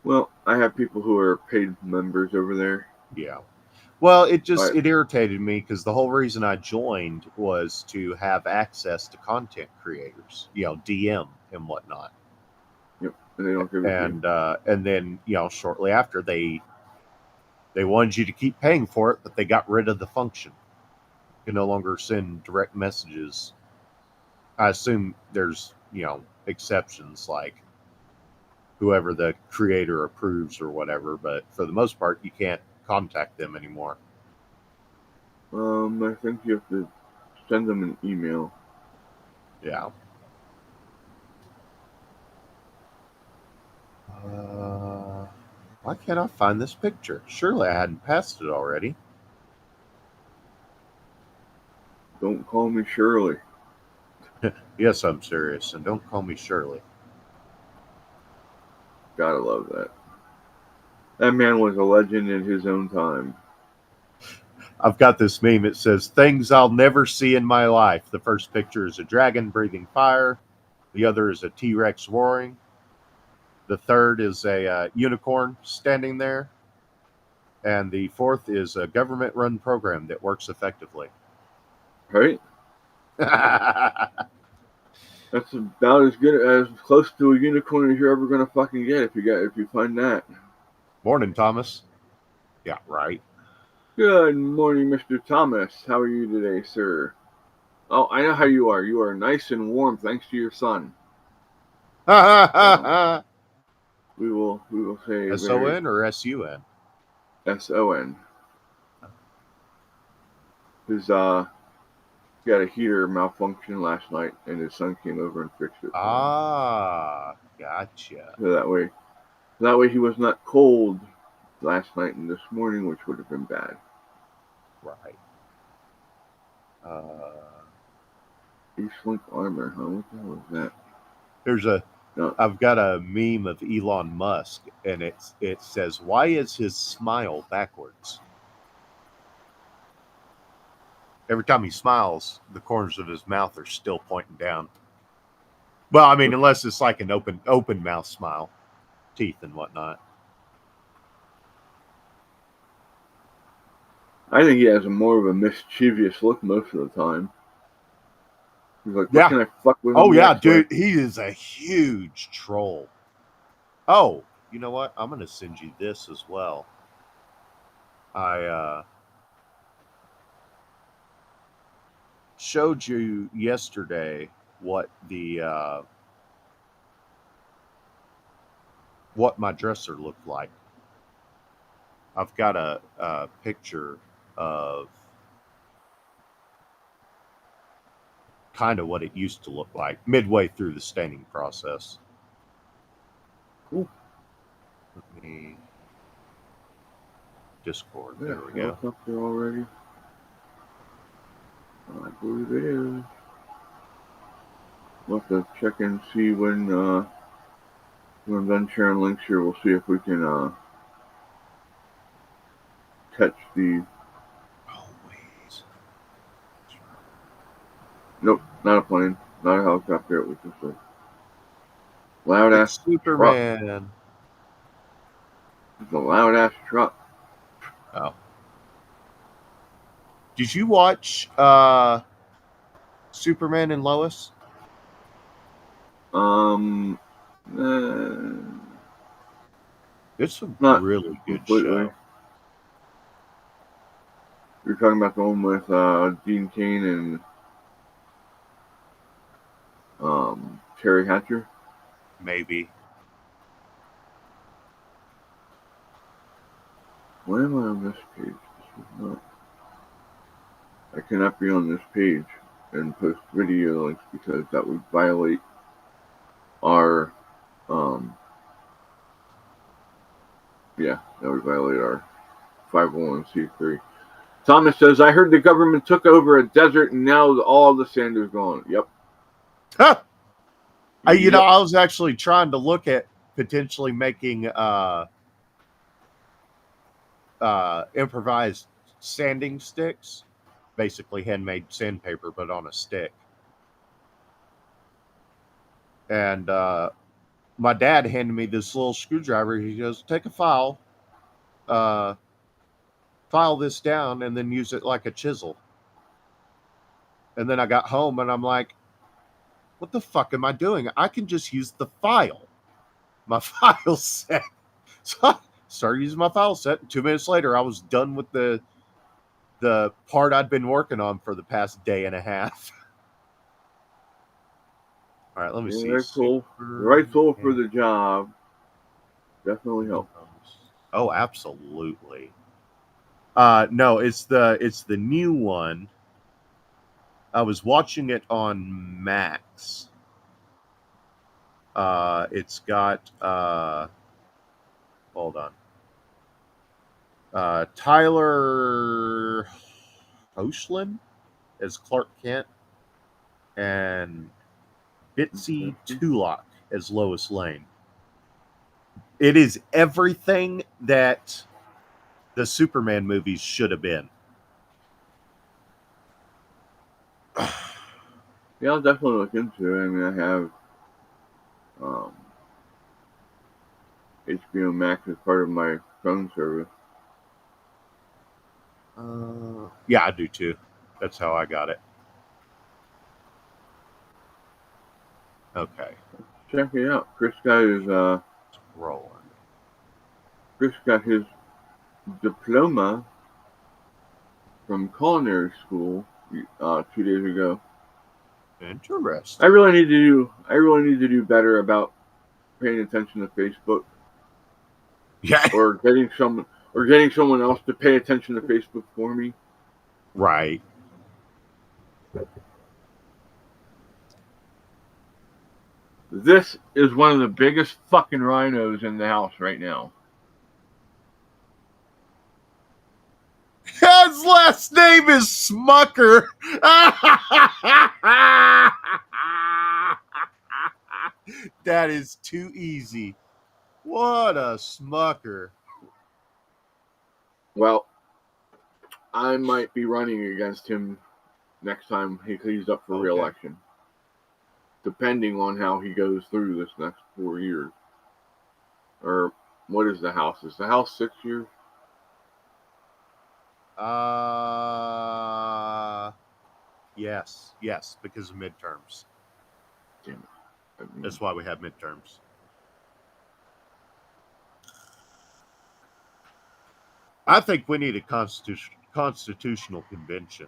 Well, I have people who are paid members over there. Yeah. Well, But it irritated me because the whole reason I joined was to have access to content creators, DM and whatnot. yep, and they don't give it to you. And then shortly after they wanted you to keep paying for it, but they got rid of the function. You can no longer send direct messages. I assume there's exceptions like whoever the creator approves or whatever, but for the most part, you can't contact them anymore. I think you have to send them an email. Yeah. Why can't I find this picture? Surely I hadn't passed it already. Don't call me Shirley. Yes, I'm serious, and don't call me Shirley. Gotta love that. That man was a legend in his own time. I've got this meme. It says, "Things I'll never see in my life." The first picture is a dragon breathing fire. The other is a T Rex roaring. The third is a unicorn standing there. And the fourth is a government run program that works effectively. Right? That's about as good as close to a unicorn as you're ever gonna fucking get if you find that. Morning, Thomas. Yeah, right. Good morning, Mr. Thomas. How are you today, sir? Oh, I know how you are. You are nice and warm thanks to your son. We will say very SON or SUN? SON. His he had a heater malfunction last night, and his son came over and fixed it. Gotcha. So that way he was not cold last night and this morning, which would have been bad. Right. East Link armor, huh? What the hell is There's that? I've got a meme of Elon Musk, and it says, "Why is his smile backwards?" Every time he smiles, the corners of his mouth are still pointing down. Well, I mean, unless it's like an open mouth smile, teeth and whatnot. I think he has more of a mischievous look most of the time. He's like, what can I fuck with him? Oh yeah, dude, he is a huge troll. Oh, you know what? I'm gonna send you this as well. I showed you yesterday what what my dresser looked like. I've got a picture of kind of what it used to look like midway through the staining process. Cool. Let me Discord. Yeah, there we go. It's up there already. I believe it is. We'll have to check and see when I'm done sharing links here. We'll see if we can catch the. Always. Nope, not a plane, not a helicopter. It was just a loud It's ass Superman. truck. It's a loud ass truck. Oh. Did you watch Superman and Lois? It's a really good show. You're talking about the one with Dean Cain and Terry Hatcher? Maybe. Why am I on this page? This is not. I cannot be on this page and post video links because that would violate our that would violate our 501c3. Thomas says, I heard the government took over a desert and now all the sand is gone. Yep. Huh. I was actually trying to look at potentially making improvised sanding sticks, basically handmade sandpaper, but on a stick. And my dad handed me this little screwdriver. He goes, take a file, file this down, and then use it like a chisel. And then I got home and I'm like, what the fuck am I doing? I can just use the file, my file set. So I started using my file set. And 2 minutes later, I was done with the part I'd been working on for the past day and a half. All right, let me see. The right tool for the job definitely helps. Oh, absolutely. No, it's the new one. I was watching it on Max. It's got hold on. Tyler Hoechlin as Clark Kent and Bitsy Tulloch as Lois Lane. It is everything that the Superman movies should have been. Yeah, I'll definitely look into it. I mean, I have HBO Max as part of my phone service. Yeah, I do too. That's how I got it. Okay. Check it out. Chris got his diploma from culinary school 2 days ago. Interesting. I really need to do better about paying attention to Facebook. Yeah. Or getting someone else to pay attention to Facebook for me. Right. This is one of the biggest fucking rhinos in the house right now. His last name is Smucker. That is too easy. What a Smucker. Well, I might be running against him next time he's up for re-election. Depending on how he goes through this next 4 years. Or what is the House? Is the House 6 years? Yes, because of midterms. Damn it. That's why we have midterms. I think we need a constitutional convention.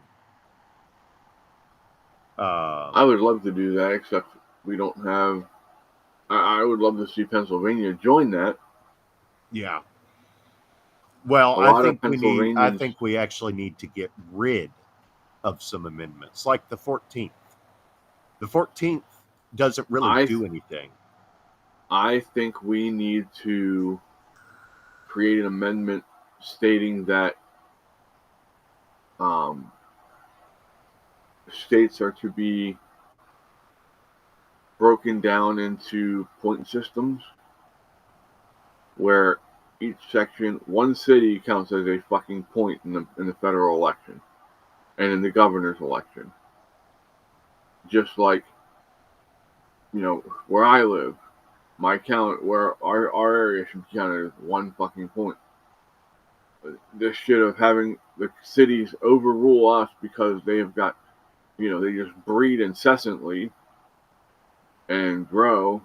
I would love to do that, except we don't have. I would love to see Pennsylvania join that. Yeah. Well, I think we actually need to get rid of some amendments, like the 14th. The 14th doesn't really do anything. I think we need to create an amendment stating that states are to be broken down into point systems where each section, one city counts as a fucking point in the federal election and in the governor's election. Just like, where I live, my count, where our area should be counted as one fucking point. This shit of having the cities overrule us because they have got, they just breed incessantly and grow.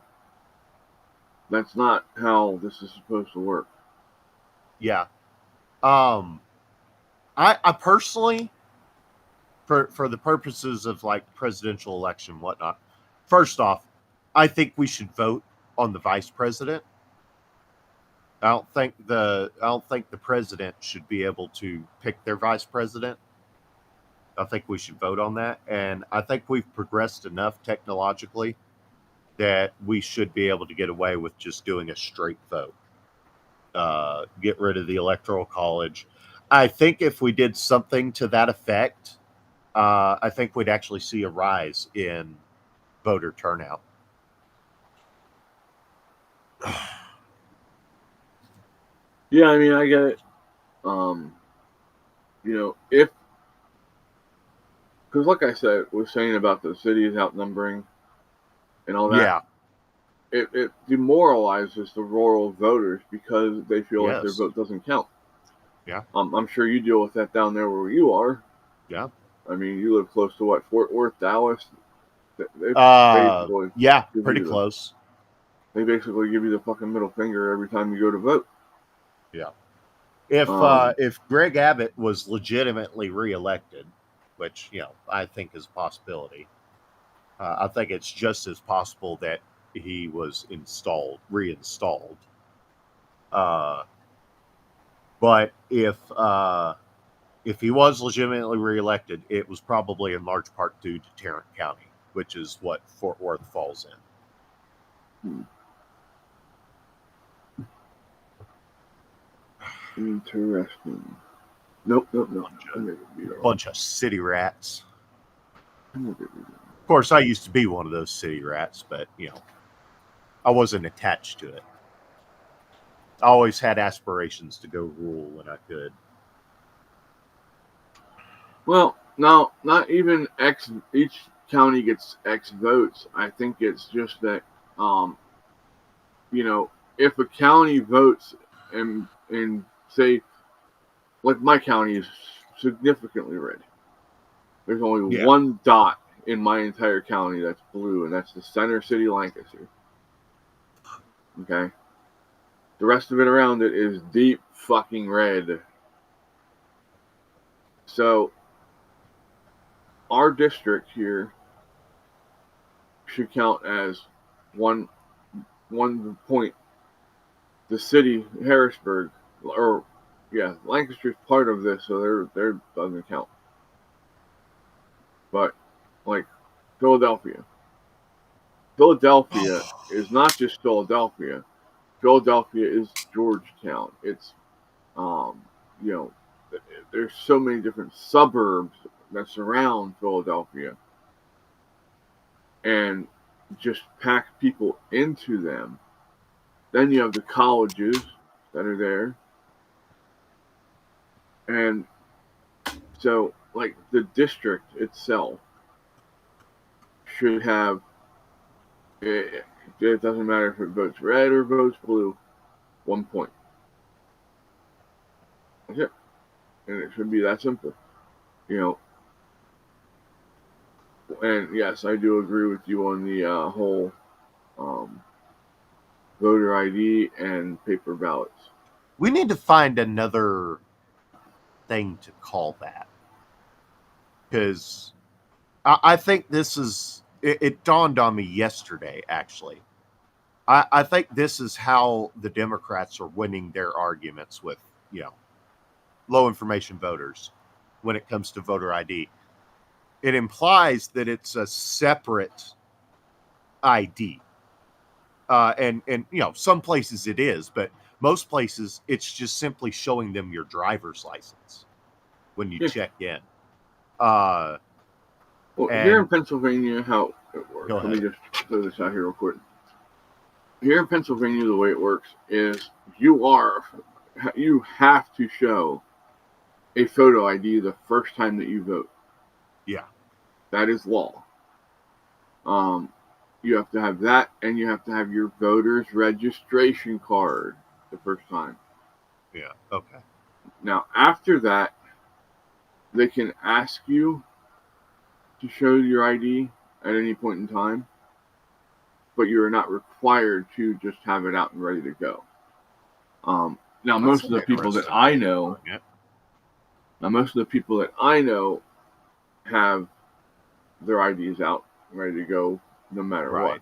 That's not how this is supposed to work. Yeah. I personally, for the purposes of like presidential election and whatnot, first off, I think we should vote on the vice president. I don't think the president should be able to pick their vice president. I think we should vote on that, and I think we've progressed enough technologically that we should be able to get away with just doing a straight vote. Get rid of the electoral college. I think if we did something to that effect, I think we'd actually see a rise in voter turnout. Yeah, I mean, I get it. Because like I said, was saying about the cities outnumbering and all that. Yeah. it demoralizes the rural voters because they feel like their Yes. vote doesn't count. Yeah. I'm sure you deal with that down there where you are. Yeah. I mean, you live close to what, Fort Worth, Dallas. They basically Yeah, give pretty you close. They basically give you the fucking middle finger every time you go to vote. Yeah. If Greg Abbott was legitimately reelected, which I think is a possibility, I think it's just as possible that he was reinstalled. But if he was legitimately reelected, it was probably in large part due to Tarrant County, which is what Fort Worth falls in. Interesting. Nope. Bunch of city rats. Of course, I used to be one of those city rats, but I wasn't attached to it. I always had aspirations to go rule when I could. Well, now, not even each county gets X votes. I think it's just that, if a county votes and say, like my county is significantly red. There's only one dot in my entire county that's blue, and that's the Center City, Lancaster. Okay? The rest of it around it is deep fucking red. So, our district here should count as one point. The city, Harrisburg, Lancaster's part of this, so they're doesn't count. But like Philadelphia is not just Philadelphia. Philadelphia is Georgetown. It's there's so many different suburbs that surround Philadelphia, and just pack people into them. Then you have the colleges that are there. And so, like, the district itself should have, it doesn't matter if it votes red or votes blue, 1 point. That's it. And it should be that simple. And yes, I do agree with you on the whole voter ID and paper ballots. We need to find another thing to call that, because I think this is it dawned on me yesterday, actually. I think this is how the Democrats are winning their arguments with low information voters when it comes to voter ID. It implies that it's a separate ID, and some places it is, but most places it's just simply showing them your driver's license when you check in. Well, here in Pennsylvania, how it works. Let me just throw this out here real quick. Here in Pennsylvania, the way it works is you have to show a photo ID the first time that you vote. Yeah. That is law. You have to have that, and you have to have your voter's registration card the first time. Yeah, okay. Now, after that, they can ask you to show your ID at any point in time, but you are not required to just have it out and ready to go. Now, most of the people that I know have their IDs out, ready to go, no matter what.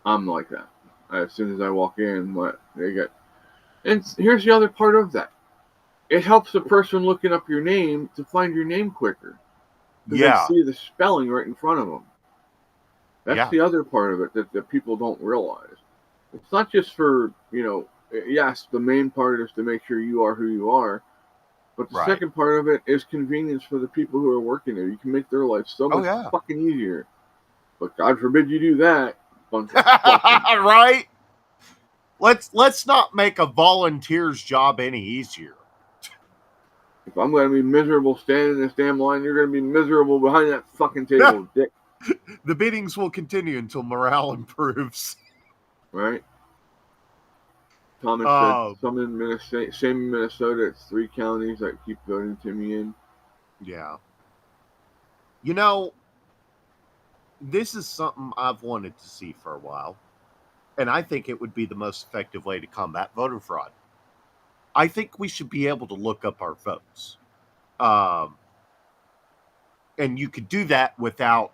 I'm like that. As soon as I walk in, they get. And here's the other part of that. It helps the person looking up your name to find your name quicker. Yeah. They see the spelling right in front of them. That's the other part of it that people don't realize. It's not just for, yes, the main part is to make sure you are who you are. But the second part of it is convenience for the people who are working there. You can make their life so much fucking easier. But God forbid you do that. Right? Let's not make a volunteer's job any easier. If I'm going to be miserable standing in this damn line, you're going to be miserable behind that fucking table, dick. The beatings will continue until morale improves. Right? Thomas Oh. said some in Minnesota, same in Minnesota. It's 3 counties that keep voting Timmy in. Yeah. You know, this is something I've wanted to see for a while, and I think it would be the most effective way to combat voter fraud. I think we should be able to look up our votes. And you could do that without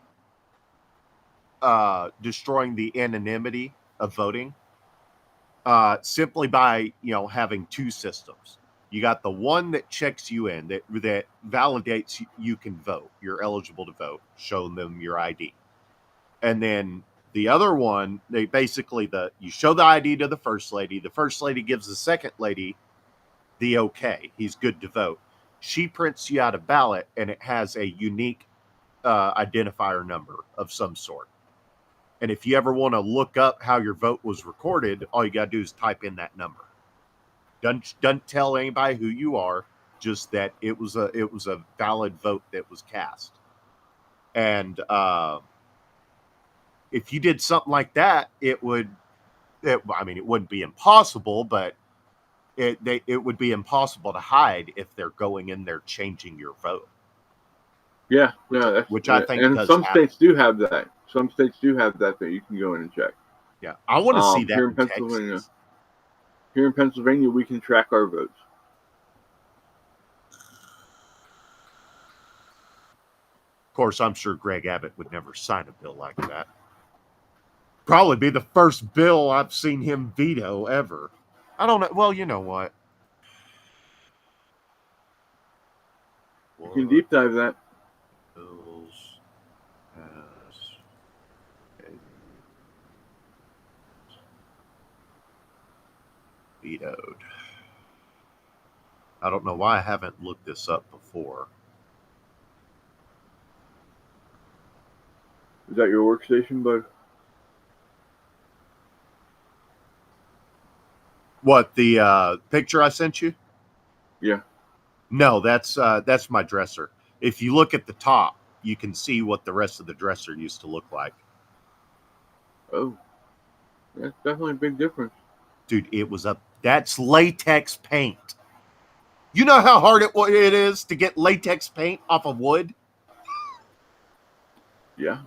destroying the anonymity of voting, simply by having two systems. You got the one that checks you in, that validates you can vote, you're eligible to vote, show them your ID, and then the other one, they basically you show the ID to the first lady. The first lady gives the second lady the okay, he's good to vote. She prints you out a ballot, and it has a unique identifier number of some sort. And if you ever want to look up how your vote was recorded, all you got to do is type in that number. Doesn't tell anybody who you are, just that it was a valid vote that was cast. And if you did something like that, it wouldn't be impossible, but it would be impossible to hide if they're going in there changing your vote. Yeah, which I think and does some happen. states do have that. Some states do have that you can go in and check. Yeah, I want to see that here in Pennsylvania. Texas. Here in Pennsylvania, we can track our votes. Of course, I'm sure Greg Abbott would never sign a bill like that. Probably be the first bill I've seen him veto ever. I don't know. Well, you know what? You can deep dive that. Bills as vetoed. I don't know why I haven't looked this up before. Is that your workstation, bud? What, the picture I sent you? Yeah. No, that's my dresser. If you look at the top, you can see what the rest of the dresser used to look like. Oh, that's definitely a big difference. Dude, that's latex paint. You know how hard it is to get latex paint off of wood? Yeah,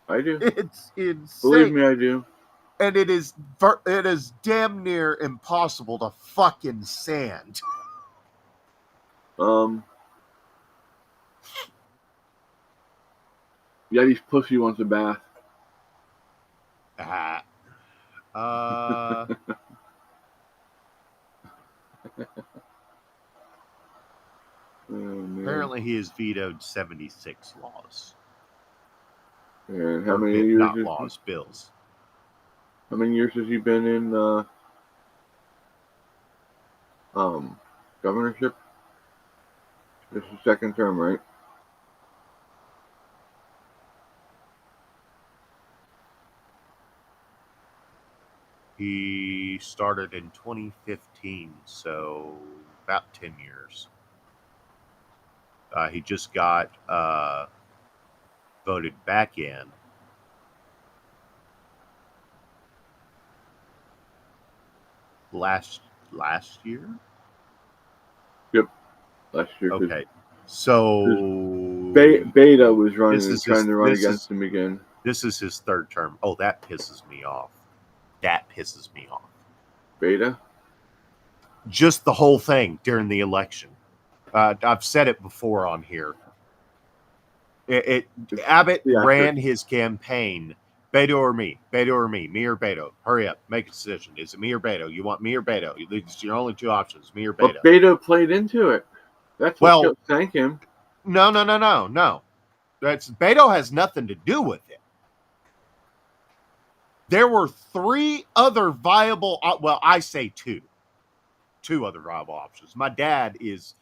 I do. It's insane. Believe me, I do. And it is damn near impossible to fucking sand. Yeti's pussy wants a bath. Apparently he has vetoed 76 laws. And how many years? Not laws, bills. How many years has he been in governorship? This is second term, right? He started in 2015, so about 10 years. He just got voted back in. Last year? Yep, last year. Okay, so Beta was running and trying to run against him again. This is his third term. Oh, that pisses me off. Beta? Just the whole thing during the election. I've said it before on here. Abbott ran his campaign. Beto or me? Beto or me? Me or Beto? Hurry up. Make a decision. Is it me or Beto? You want me or Beto? It's your only two options. Me or Beto? But Beto played into it. That's what sank him. No. Beto has nothing to do with it. There were three other viable, I say two other viable options. My dad is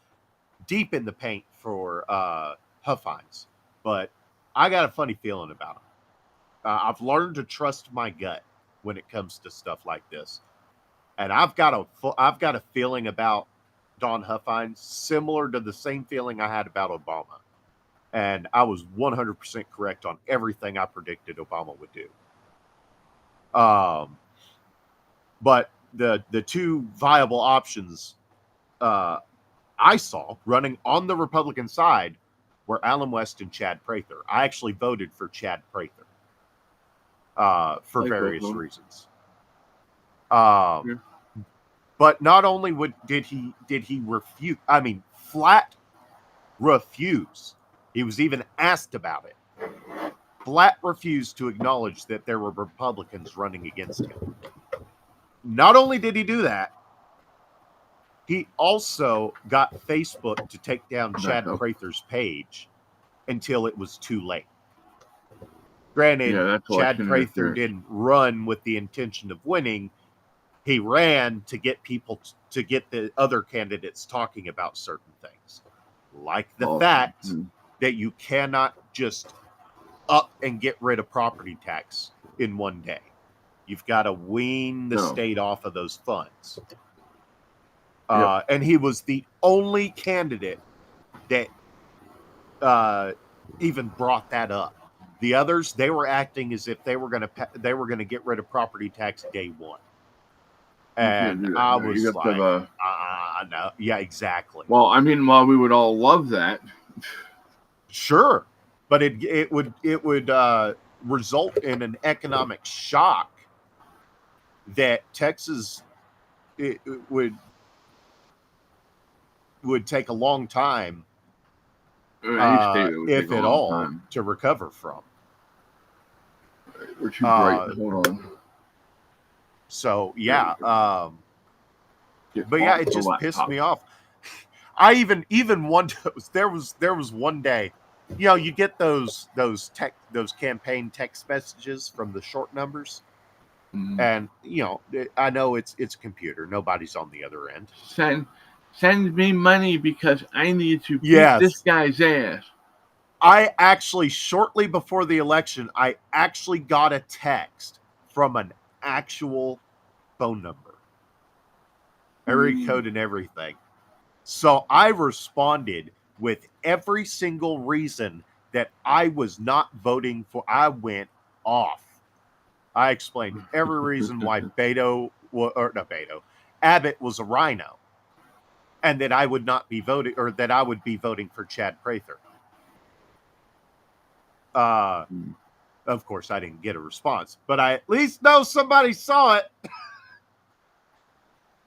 deep in the paint for Huffines, but I got a funny feeling about him. I've learned to trust my gut when it comes to stuff like this, and I've got a feeling about Don Huffines similar to the same feeling I had about Obama. And I was 100% correct on everything I predicted Obama would do. But the two viable options I saw running on the Republican side were Allen West and Chad Prather. I actually voted for Chad Prather for various reasons. But not only did he refute, I mean, flat refuse. He was even asked about it. Flat refused to acknowledge that there were Republicans running against him. Not only did he do that, he also got Facebook to take down Chad Prather's page until it was too late. Granted, Chad Prather didn't run with the intention of winning. He ran to get people to get the other candidates talking about certain things, like the fact that you cannot just up and get rid of property tax in one day. You've got to wean the state off of those funds. And he was the only candidate that even brought that up. The others, they were acting as if they were going to get rid of property tax day one. And I was like, no, yeah, exactly. Well, I mean, while we would all love that, sure, but it would result in an economic shock that Texas it would take a long time, if at all, to recover from. We're too bright. Hold on. So yeah, but yeah, it just pissed me off. I even one there was one day, you know, you get those campaign text messages from the short numbers, and you know, I know it's a computer. Nobody's on the other end. Send me money because I need to beat this guy's ass. I actually, shortly before the election, I actually got a text from an actual phone number, area code and everything. So I responded with every single reason that I was not voting for. I went off. I explained every reason why Abbott was a rhino, and that I would not be voting, or that I would be voting for Chad Prather. Of course, I didn't get a response, but I at least know somebody saw it.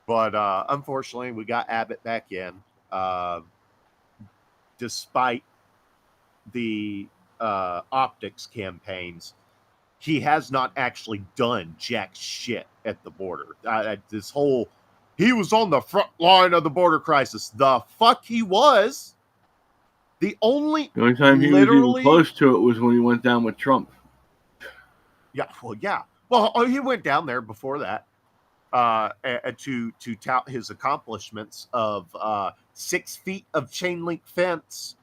But unfortunately, we got Abbott back in, despite the optics campaigns. He has not actually done jack shit at the border. He was on the front line of the border crisis. The fuck he was. The only time he was even close to it was when he went down with Trump. Yeah, well, yeah. Well, he went down there before that to tout his accomplishments of 6 feet of chain link fence.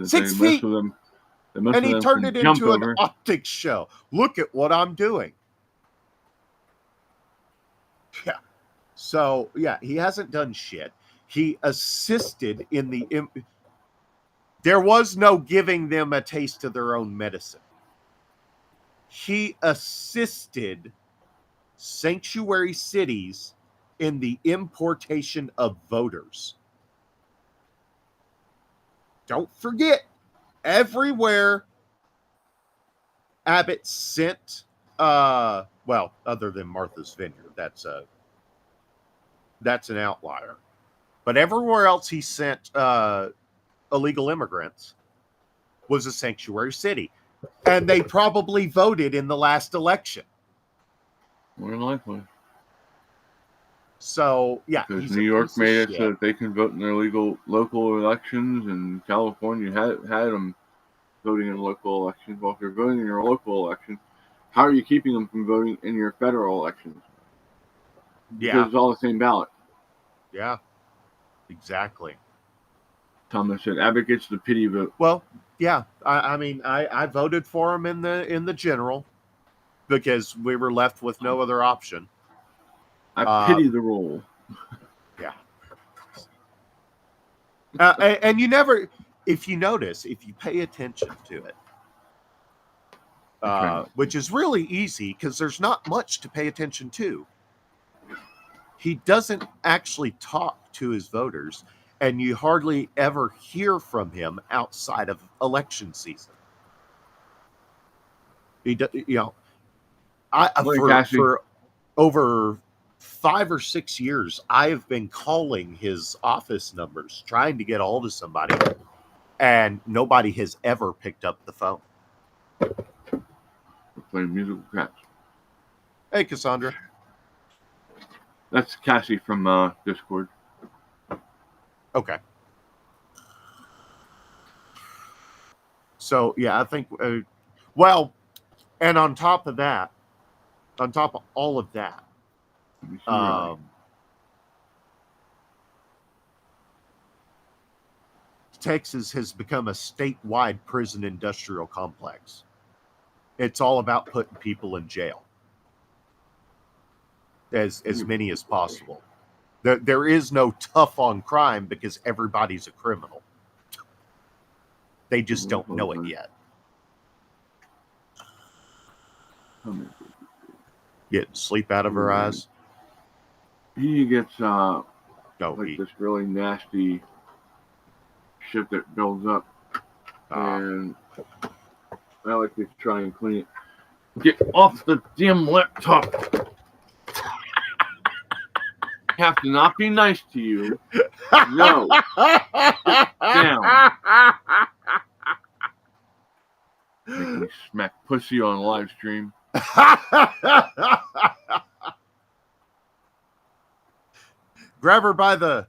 6 feet! And he turned it into an optics show. Look at what I'm doing. Yeah. So, yeah, he hasn't done shit. He assisted in the... There was no giving them a taste of their own medicine. He assisted sanctuary cities in the importation of voters. Don't forget, everywhere Abbott sent, well, other than Martha's Vineyard, that's an outlier. But everywhere else he sent illegal immigrants was a sanctuary city. And they probably voted in the last election. More than likely. So, yeah. Because New York made it so that they can vote in their legal local elections, and California had them voting in local elections. Well, if you're voting in your local election, how are you keeping them from voting in your federal elections? Yeah. Because it's all the same ballot. Yeah. Exactly. Thomas said Abbott gets the pity vote. Well, yeah. I mean, I voted for him in the general because we were left with no other option. I pity the role. Yeah. And you never, if you notice, if you pay attention to it, Okay. which is really easy because there's not much to pay attention to. He doesn't actually talk to his voters, and you hardly ever hear from him outside of election season. For over 5 or 6 years, I have been calling his office numbers, trying to get a hold of somebody, and nobody has ever picked up the phone. We're playing musical cats. Hey, Cassandra. That's Cassie from Discord. Okay. So, yeah, I think, well, and on top of all of that, Texas has become a statewide prison industrial complex. It's all about putting people in jail. As many as possible. There is no tough on crime because everybody's a criminal. They just don't know it yet. Getting sleep out of her eyes. He gets this really nasty shit that builds up, and I like to try and clean it. Get off the damn laptop. I have to not be nice to you. No. Down. Make me smack pussy on live stream. Grab her by the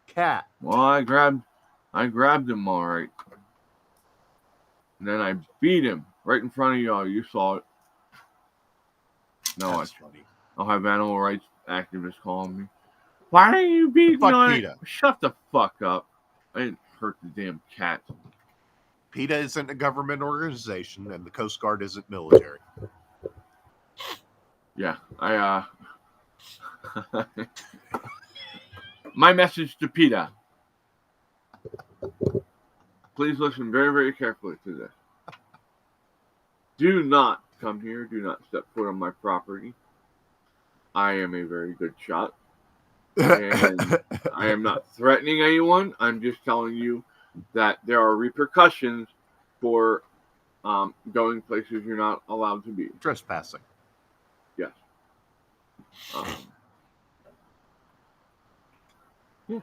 cat. Well, I grabbed him all right. And then I beat him right in front of y'all. You saw it. No, that's funny. I'll have animal rights activists calling me. Why are you beating on it? Shut the fuck up. I didn't hurt the damn cat. PETA isn't a government organization, and the Coast Guard isn't military. Yeah, my message to PETA. Please listen very, very carefully to this. Do not come here. Do not step foot on my property. I am a very good shot. And I am not threatening anyone. I'm just telling you that there are repercussions for going places you're not allowed to be. Trespassing. Yes. Yeah.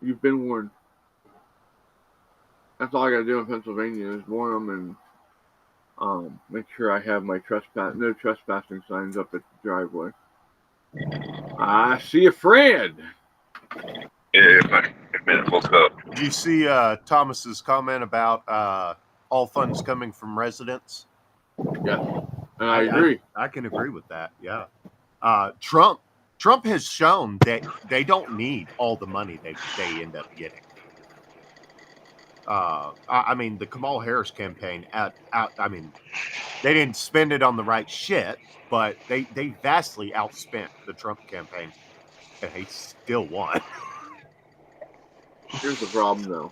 You've been warned. That's all I gotta do in Pennsylvania is warn them and make sure I have my no trespassing signs up at the driveway. I see a friend. Yeah, my minute woke up. Did you see Thomas's comment about all funds coming from residents? Yeah, and I agree. I can agree with that. Yeah, Trump has shown that they don't need all the money they end up getting. I mean, the Kamala Harris campaign, I mean, they didn't spend it on the right shit, but they vastly outspent the Trump campaign, and he still won. Here's the problem, though.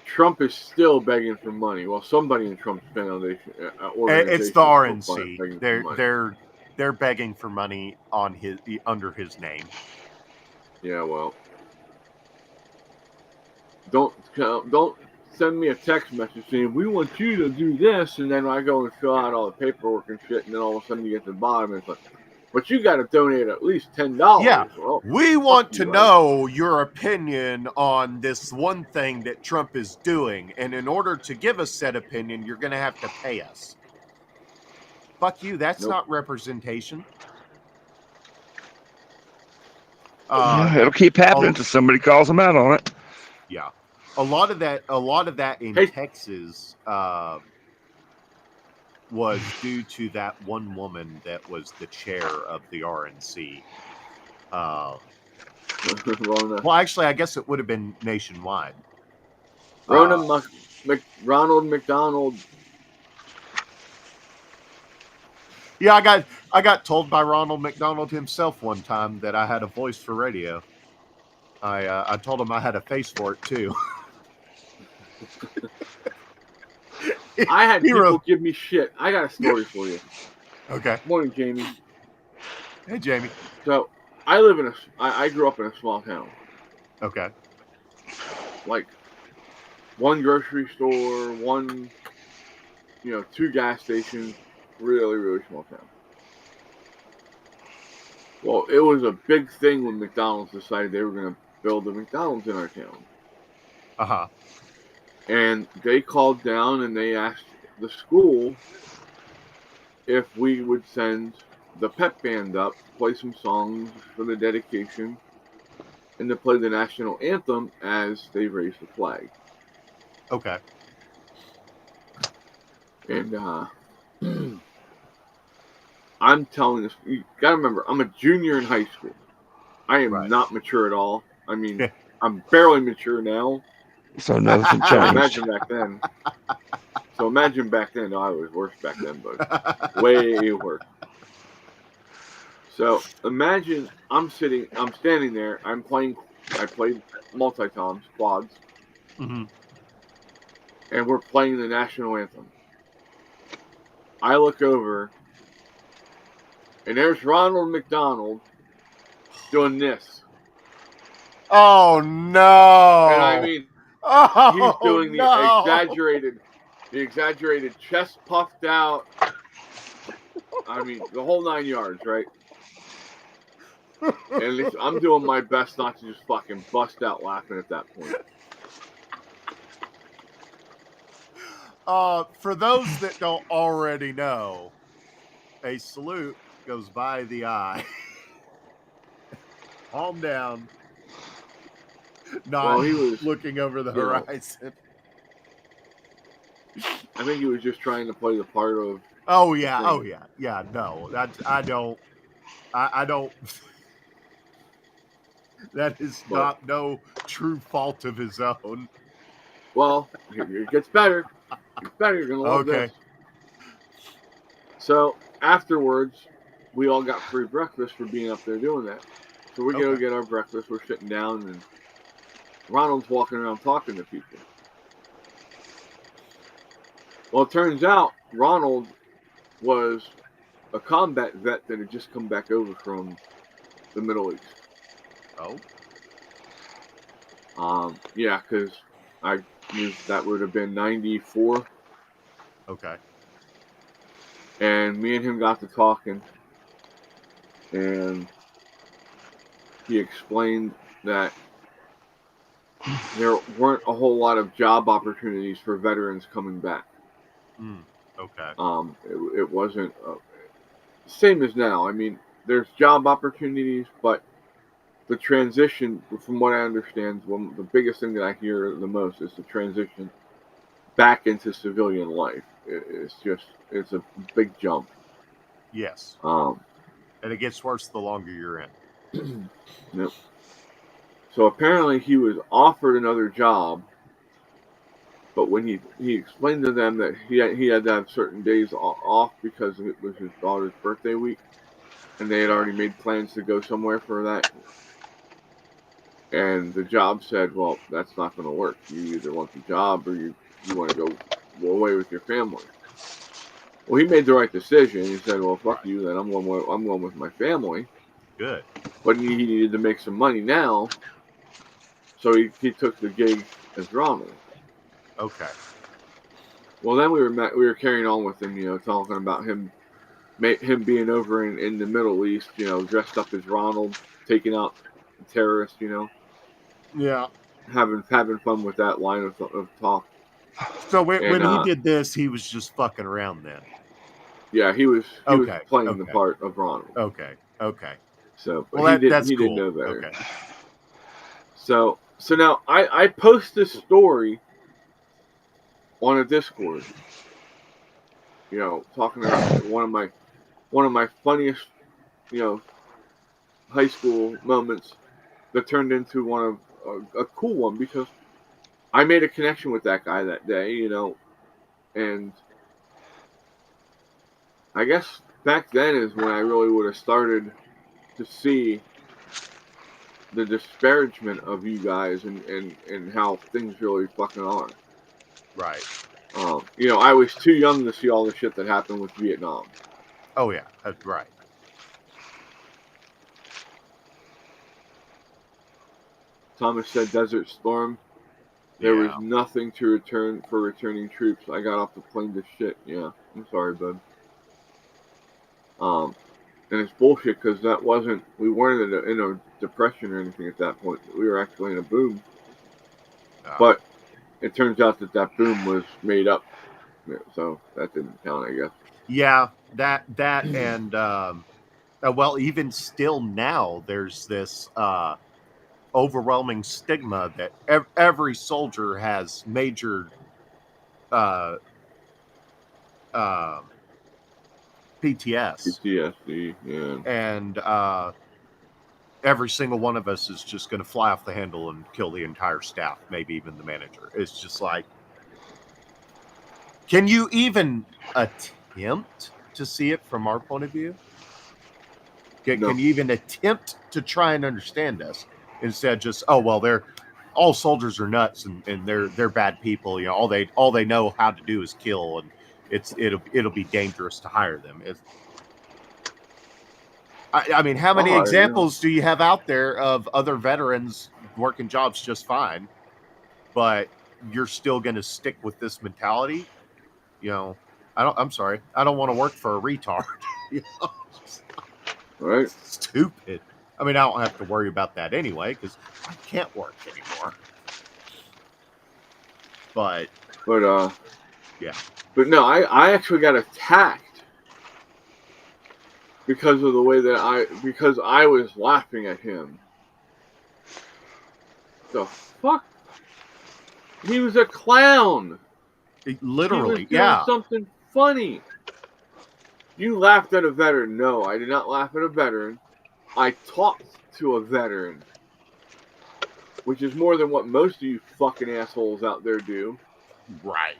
Trump is still begging for money. Well, somebody in Trump's foundation, organization, it's the RNC. They're begging for money on under his name. Yeah, well, don't send me a text message saying we want you to do this, and then I go and fill out all the paperwork and shit, and then all of a sudden you get to the bottom and it's like, but you got to donate at least $10. Yeah, well, we want to know your opinion on this one thing that Trump is doing, and in order to give us said opinion, you're going to have to pay us. Fuck you. That's not representation. Yeah, it'll keep happening until somebody calls them out on it. Yeah, a lot of that in Texas was due to that one woman that was the chair of the RNC. Well, actually, I guess it would have been nationwide. Ronald McDonald. Yeah, I got told by Ronald McDonald himself one time that I had a voice for radio. I told him I had a face for it too. I had Hero. people give me shit. I got a story for you. Okay. Morning, Jamie. Hey, Jamie. So, I grew up in a small town. Okay. Like, one grocery store, one, 2 gas stations, really, really small town. Well, it was a big thing when McDonald's decided they were going to build a McDonald's in our town. Uh-huh. And they called down and they asked the school if we would send the pep band up to play some songs for the dedication and to play the national anthem as they raised the flag. Okay. And I'm telling this, you gotta remember, I'm a junior in high school. I am Right. not mature at all. I mean, I'm barely mature now. So nothing So changed. imagine back then. No, I was worse back then, but way worse. So imagine I'm standing there. I played multi-toms, quads, Mm-hmm. and we're playing the national anthem. I look over, and there's Ronald McDonald doing this. Oh no! And I mean, he's doing the exaggerated chest puffed out. I mean, the whole 9 yards, right? And I'm doing my best not to just fucking bust out laughing at that point. For those that don't already know, a salute goes by the eye. Calm down. Not Well, he was looking over the horizon. I think he was just trying to play the part of. Oh yeah. No, I don't. That is not no true fault of his own. Well, it gets better. It's better. You're gonna love this. So afterwards, we all got free breakfast for being up there doing that. So we go get our breakfast. We're sitting down, and Ronald's walking around talking to people. Well, it turns out Ronald was a combat vet that had just come back over from the Middle East. Oh. Yeah, because that would have been 94. Okay. And me and him got to talking, and he explained that there weren't a whole lot of job opportunities for veterans coming back. Okay. It wasn't same as now. I mean, there's job opportunities, but the transition, from what I understand, the biggest thing that I hear the most is the transition back into civilian life. It's a big jump. Yes. And it gets worse the longer you're in. Yep. So apparently he was offered another job, but when he explained to them that he had to have certain days off because it was his daughter's birthday week, and they had already made plans to go somewhere for that. And the job said, well, that's not going to work. You either want the job or you want to go away with your family. Well, he made the right decision. He said, well, fuck you, then I'm going with my family. Good. But he needed to make some money now, so he took the gig as Ronald. Okay. Well, then we were carrying on with him, talking about him being over in the Middle East, dressed up as Ronald, taking out terrorists, Yeah. having fun with that line of talk. So when he did this, he was just fucking around then. Yeah, he was playing the part of Ronald. Okay. So he didn't know better. Okay. So now I post this story on a Discord. Talking about one of my funniest, high school moments that turned into one of a cool one, because I made a connection with that guy that day, and I guess back then is when I really would have started to see the disparagement of you guys and how things really fucking are. Right. I was too young to see all the shit that happened with Vietnam. Oh yeah, that's right. Thomas said Desert Storm. There was nothing to return for returning troops. I got off the plane to shit. Yeah, I'm sorry, bud. And it's bullshit because we weren't in a depression or anything at that point. We were actually in a boom. But it turns out that boom was made up. So that didn't count, I guess. Yeah, that and well, even still now, there's this overwhelming stigma that every soldier has major PTSD, yeah. And every single one of us is just going to fly off the handle and kill the entire staff, maybe even the manager. It's just like, can you even attempt to see it from our point of view? Can you even attempt to try and understand us instead just, oh, well, all soldiers are nuts and they're bad people. All they know how to do is kill, and it'll be dangerous to hire them. I mean, how many examples do you have out there of other veterans working jobs just fine, but you're still going to stick with this mentality? I'm sorry. I don't want to work for a retard. Right. Stupid. I mean, I don't have to worry about that anyway because I can't work anymore. But yeah. But no, I actually got attacked because of the way because I was laughing at him. The fuck? He was a clown. Literally, he was doing something funny. You laughed at a veteran. No, I did not laugh at a veteran. I talked to a veteran, which is more than what most of you fucking assholes out there do. Right.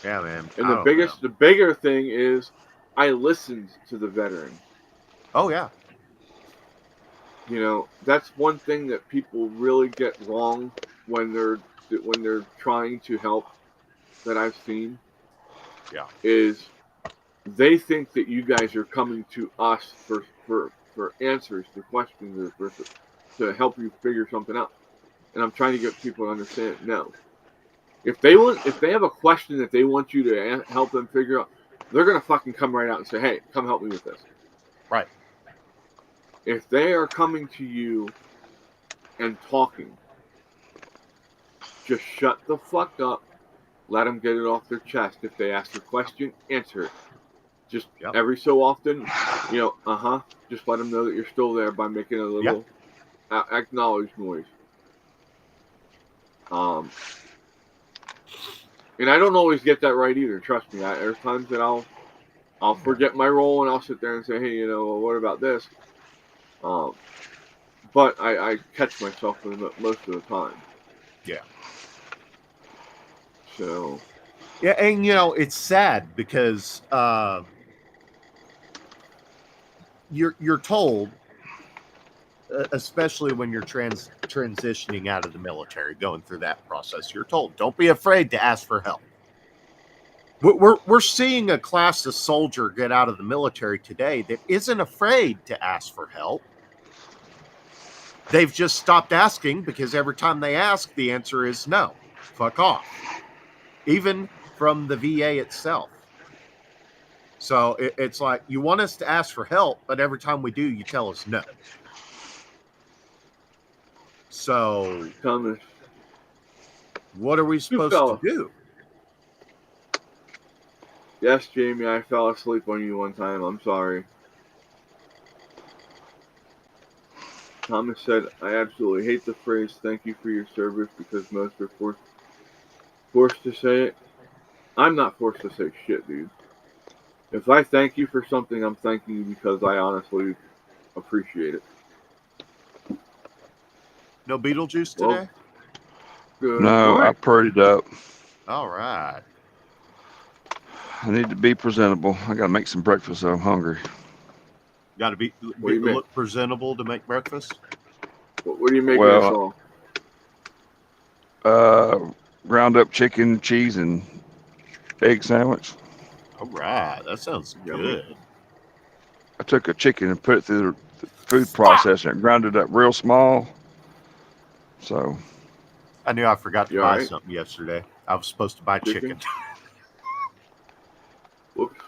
Yeah, man. And the bigger thing is, I listened to the veteran. Oh yeah. That's one thing that people really get wrong when they're trying to help. That I've seen. Yeah. Is they think that you guys are coming to us for answers to questions or to help you figure something out. And I'm trying to get people to understand. No. If they have a question that they want you to help them figure out, they're gonna fucking come right out and say, "Hey, come help me with this." Right. If they are coming to you and talking, just shut the fuck up. Let them get it off their chest. If they ask a question, answer it. Just every so often, just let them know that you're still there by making a little acknowledged noise. And I don't always get that right either. Trust me. There's times that I'll forget my role and I'll sit there and say, "Hey, what about this?" But I catch myself most of the time. Yeah. So. Yeah, and it's sad because you're told, especially when you're transitioning out of the military, going through that process, you're told, don't be afraid to ask for help. We're seeing a class of soldier get out of the military today that isn't afraid to ask for help. They've just stopped asking because every time they ask, the answer is no. Fuck off. Even from the VA itself. So it's like, you want us to ask for help, but every time we do, you tell us no. So, Thomas, what are we supposed to do? Yes, Jamie, I fell asleep on you one time. I'm sorry. Thomas said, I absolutely hate the phrase, "thank you for your service," because most are forced to say it. I'm not forced to say shit, dude. If I thank you for something, I'm thanking you because I honestly appreciate it. No Beetlejuice today? Well, no, I purdied up. All right. I need to be presentable. I got to make some breakfast, so I'm hungry. Got to look presentable to make breakfast? What do you make Well, of this all? Ground up chicken, cheese, and egg sandwich. All right, that sounds Yummy. good. I took a chicken and put it through the food Stop! processor and ground it up real small. So I knew I forgot to You buy alright? something yesterday. I was supposed to buy Chicken? chicken. Whoops.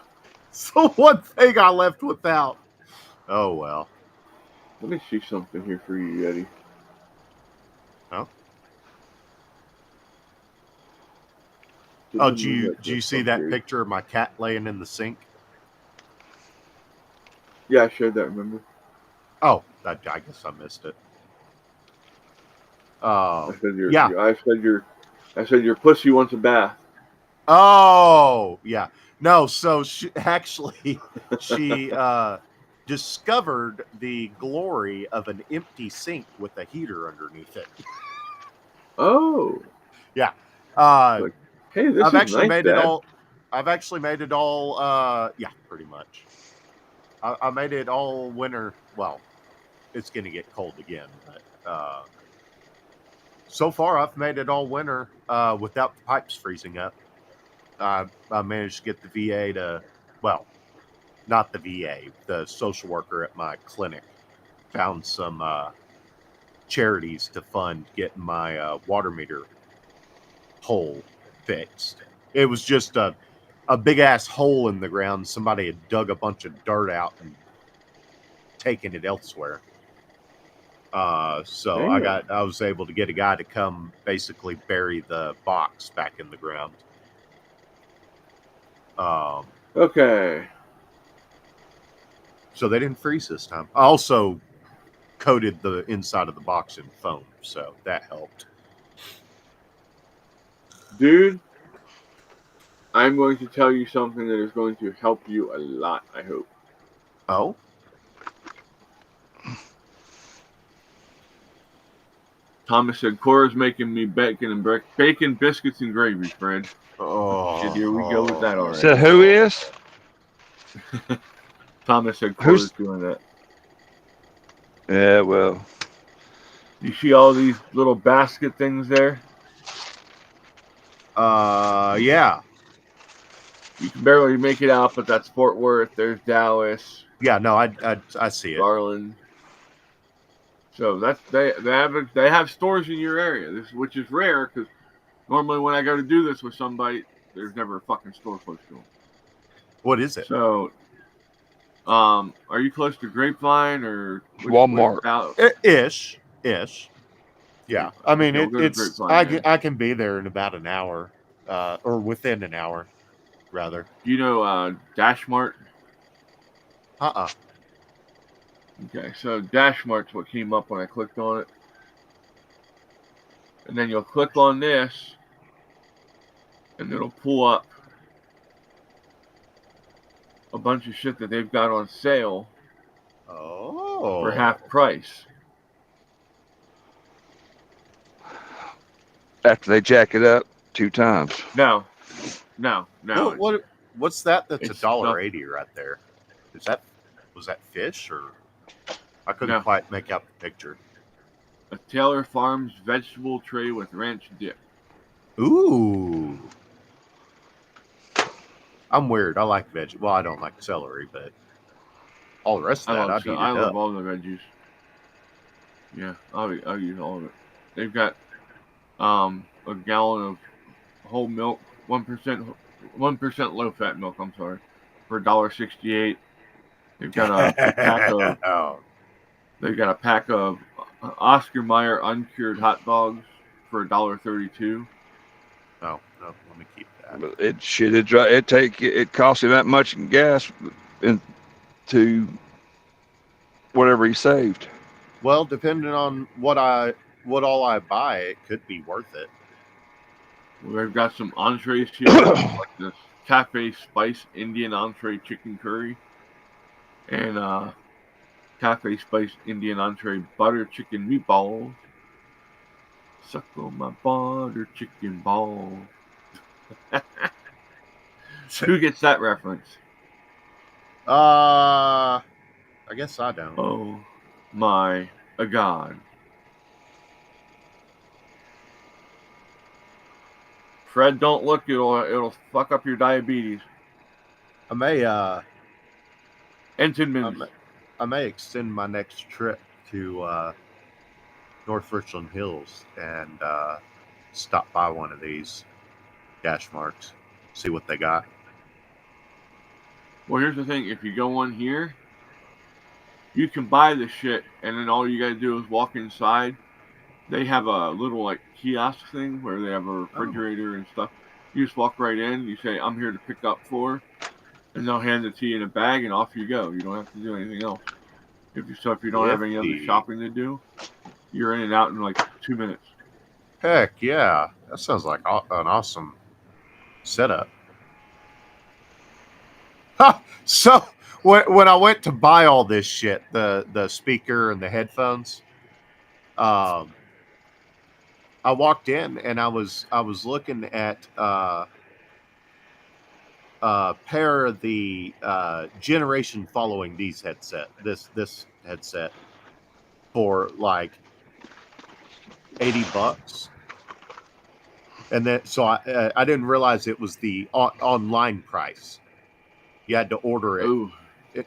So one thing I left without. Oh well. Let me see something here for you, Yeti. Oh, did you see that picture of my cat laying in the sink? Yeah, I shared that. Remember? Oh, I guess I missed it. I said your. Yeah. I said your pussy wants a bath. Oh, yeah. No, so she discovered the glory of an empty sink with a heater underneath it. Oh. Yeah. Hey, this I've is actually nice, made Dad. it all. I've actually made it all. Yeah, pretty much. I made it all winter. Well, it's going to get cold again, but so far I've made it all winter without the pipes freezing up. I managed to get the VA to, well, not the VA, the social worker at my clinic found some charities to fund getting my water meter hole fixed. It was just a big ass hole in the ground. Somebody had dug a bunch of dirt out and taken it elsewhere. So Damn. I was able to get a guy to come basically bury the box back in the ground. Okay. So they didn't freeze this time. I also coated the inside of the box in foam, so that helped. Dude, I'm going to tell you something that is going to help you a lot, I hope. Oh? Thomas said, Cora's making me bacon, biscuits, and gravy, Fred. Oh. Shit, here we go with that already. said who is? Thomas said, Cora's doing that. Yeah, well, You see all these little basket things there? Yeah. You can barely make it out, but that's Fort Worth. There's Dallas, Yeah, no, I see it. Garland. So that's they have stores in your area, which is rare because normally when I go to do this with somebody, there's never a fucking store close to them. What is it? So, are you close to Grapevine or Walmart? Ish. Yeah, I mean Okay, we'll go to it's Grapevine, I can be there in about an hour, or within an hour, rather. Do you know Dash Mart? Okay, so Dash Mart's what came up when I clicked on it. And then you'll click on this, and it'll pull up a bunch of shit that they've got on sale for half price. After they jack it up 2 times. No. What's that? That's It's $1.80 right there. Was that fish or? I couldn't quite make out the picture. A Taylor Farms vegetable tray with ranch dip. Ooh. I'm weird. I like veggie. Well, I don't like celery, but all the rest of that I'd eat it I love up. all the veggies. Yeah, I'll use all of it. They've got a gallon of whole milk, 1% low fat milk. I'm sorry, for $1.68. They've got a pack of. They've got a pack of Oscar Mayer uncured hot dogs for $1.32. No, let me keep that. But it costs you that much in gas into whatever he saved. Well, depending on what all I buy, it could be worth it. We've got some entrees here, like this Cafe Spice Indian entree chicken curry, and Cafe Spice Indian entree butter chicken meatballs. Suck on my butter chicken ball. Who gets that reference? I guess I don't. Oh my God. Fred, don't look. It'll fuck up your diabetes. I may Entenmann's. I may extend my next trip to North Richland Hills and stop by one of these gas marks, see what they got. Well, here's the thing. If you go on here, you can buy the shit, and then all you gotta do is walk inside. They have a little like kiosk thing where they have a refrigerator and stuff. You just walk right in. You say, "I'm here to pick up for," and they'll hand it to you in a bag, and off you go. You don't have to do anything else. If you don't have any other shopping to do, you're in and out in like 2 minutes. Heck yeah, that sounds like an awesome setup. So when I went to buy all this shit, the speaker and the headphones, I walked in and I was looking at a pair of the generation following this headset for like $80, and then so I didn't realize it was the online price. You had to order it. Ooh.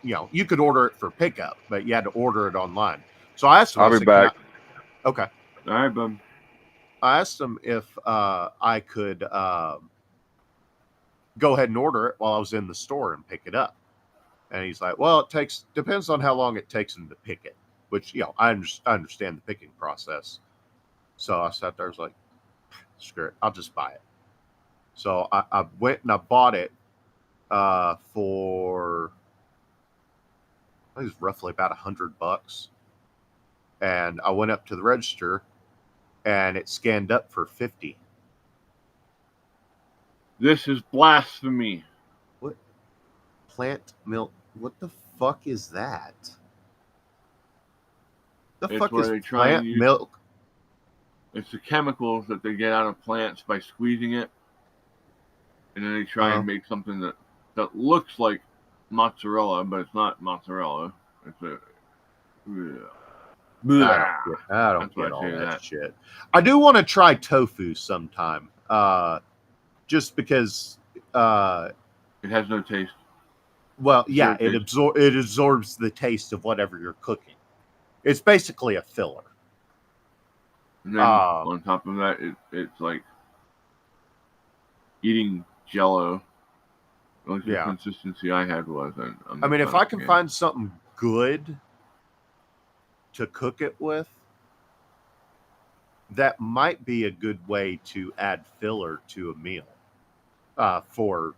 You could order it for pickup, but you had to order it online. So I asked him. I'll be back. Okay. All right, bub. I asked him if I could go ahead and order it while I was in the store and pick it up. And he's like, "Well, depends on how long it takes him to pick it." Which I understand the picking process. So I sat there. I was like, "Screw it, I'll just buy it." So I went and I bought it for I think it was roughly about $100, and I went up to the register, and it scanned up for 50. This is blasphemy. What? Plant milk? What the fuck is that? The It's fuck where is they try plant and use- milk? It's the chemicals that they get out of plants by squeezing it, and then they try and make something that looks like mozzarella, but it's not mozzarella. It's a I don't get all that shit. I do want to try tofu sometime, just because it has no taste. Well, yeah, it absorbs the taste of whatever you're cooking. It's basically a filler. And then on top of that, it's like eating Jello. Like the consistency I had was. I mean, if I can find something good to cook it with, that might be a good way to add filler to a meal for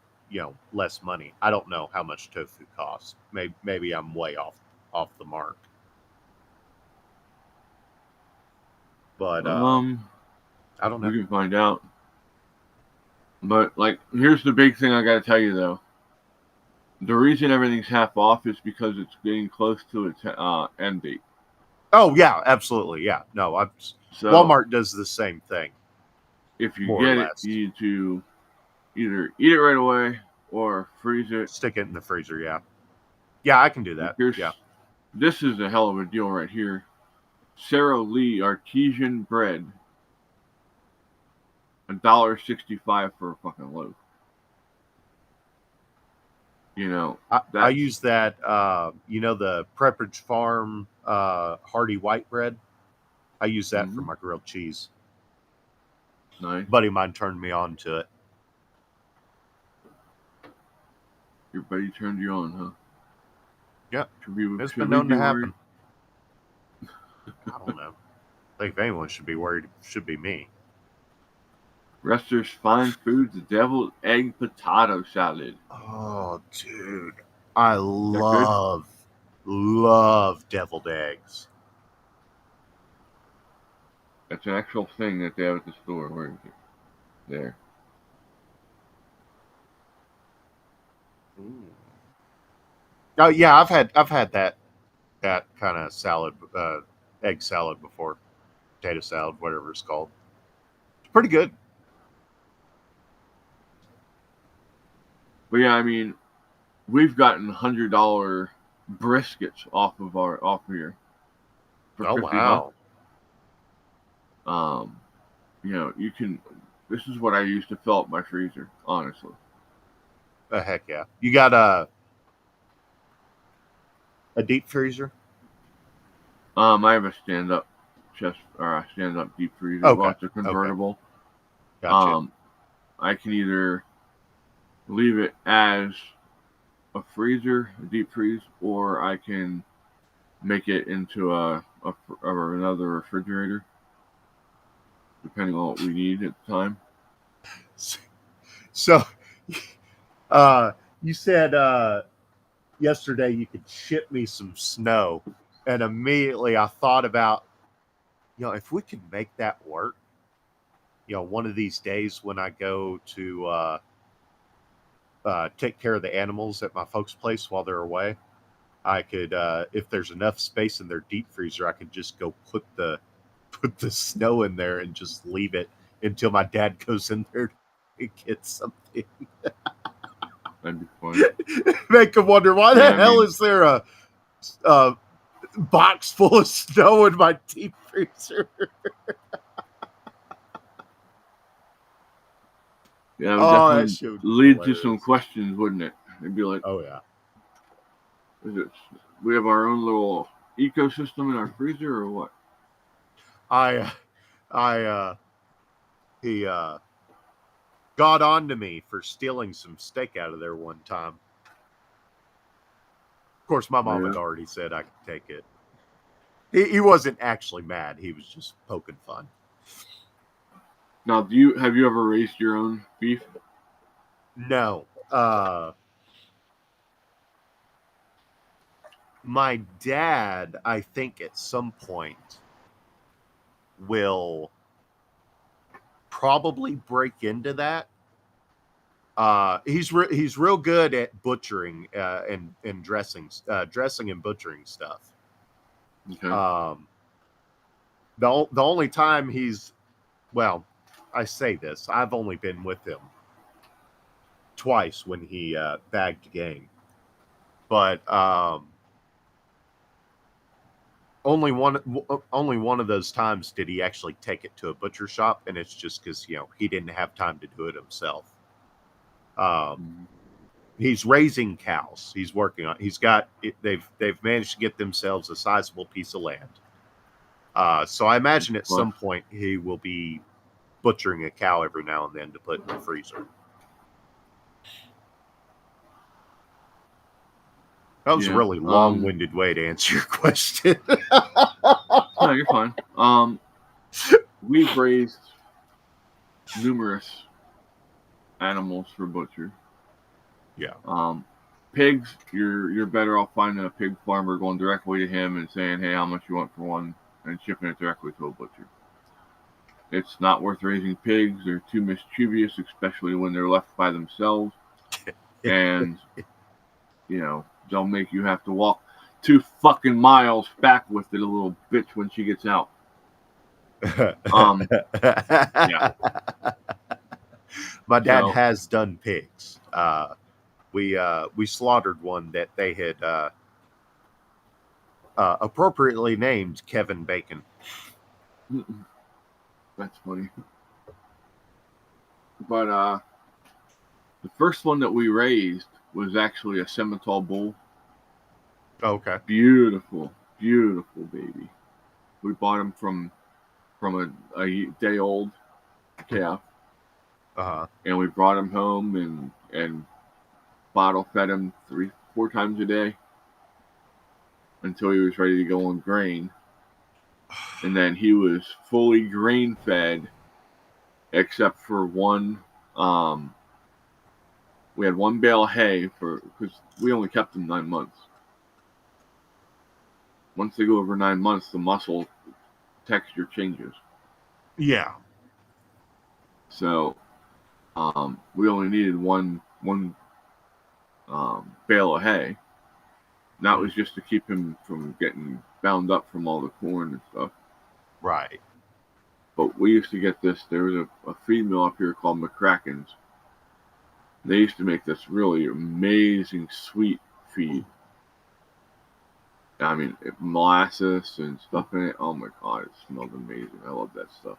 less money. I don't know how much tofu costs. Maybe I'm way off the mark. But I don't know. We can find out. But like, here's the big thing I got to tell you though. The reason everything's half off is because it's getting close to its end date. Oh yeah, absolutely, yeah. No, Walmart does the same thing. If you get it, you need to either eat it right away or freeze it. Stick it in the freezer, yeah. Yeah, I can do that. Yeah. This is a hell of a deal right here. Sara Lee artesian bread. $1.65 for a fucking loaf. I use that. The Pepperidge Farm hearty white bread. I use that for my grilled cheese. Nice. Buddy of mine turned me on to it. Your buddy turned you on, huh? Yeah. It's been known to happen. I don't know. I think if anyone should be worried, it should be me. Rester's Fine Foods deviled egg potato salad. Oh, dude. I love deviled eggs. That's an actual thing that they have at the store. Where is it? There. Ooh. Oh yeah, I've had that kind of salad, egg salad before, potato salad, whatever it's called. It's pretty good. But yeah, I mean, we've gotten $100 briskets off here. Oh wow! You can This is what I use to fill up my freezer, honestly. Heck yeah. You got a deep freezer? I have a stand-up chest or a stand-up deep freezer. Okay. Well, it's a convertible. Gotcha. I can either leave it as a freezer, a deep freeze, or I can make it into another refrigerator, depending on what we need at the time. So, you said yesterday you could ship me some snow, and immediately I thought about, if we could make that work, one of these days when I go to take care of the animals at my folks' place while they're away, I could, if there's enough space in their deep freezer, I could just go put the snow in there and just leave it until my dad goes in there to get something. That'd be fun. Make him wonder, why the hell is there a box full of snow in my deep freezer? Yeah, it would definitely lead to some questions, wouldn't it? It'd be like, oh yeah, we have our own little ecosystem in our freezer, or what? He got on to me for stealing some steak out of there one time. Of course, my mom had already said I could take it. He wasn't actually mad. He was just poking fun. Now, have you ever raised your own beef? No. My dad, I think at some point, will probably break into that. He's real good at butchering and dressing and butchering stuff. Okay. The only time I say this, I've only been with him twice when he bagged game, but only one of those times did he actually take it to a butcher shop, and it's just because he didn't have time to do it himself. He's raising cows. He's working on. They've managed to get themselves a sizable piece of land. So I imagine at some point he will be butchering a cow every now and then to put in the freezer. That was a really long-winded way to answer your question. No, you're fine. We've raised numerous animals for butcher. Yeah. Pigs, you're better off finding a pig farmer, going directly to him and saying, "Hey, how much you want for one?" and shipping it directly to a butcher. It's not worth raising pigs. They're too mischievous, especially when they're left by themselves. And they'll make you have to walk 2 fucking miles back with the little bitch when she gets out. Yeah. My dad has done pigs. We slaughtered one that they had appropriately named Kevin Bacon. That's funny. But the first one that we raised was actually a Simmental bull. Okay. Beautiful, beautiful baby. We bought him from a day old calf. And we brought him home and bottle fed him 3-4 times a day until he was ready to go on grain. And then he was fully grain fed, except for one. We had one bale of hay because we only kept them 9 months. Once they go over 9 months, the muscle texture changes. Yeah. So we only needed one bale of hay. And that was just to keep him from getting bound up from all the corn and stuff. Right. But we used to get this. There was a feed mill up here called McCracken's. They used to make this really amazing sweet feed. I mean, molasses and stuff in it. Oh my God, it smelled amazing. I love that stuff.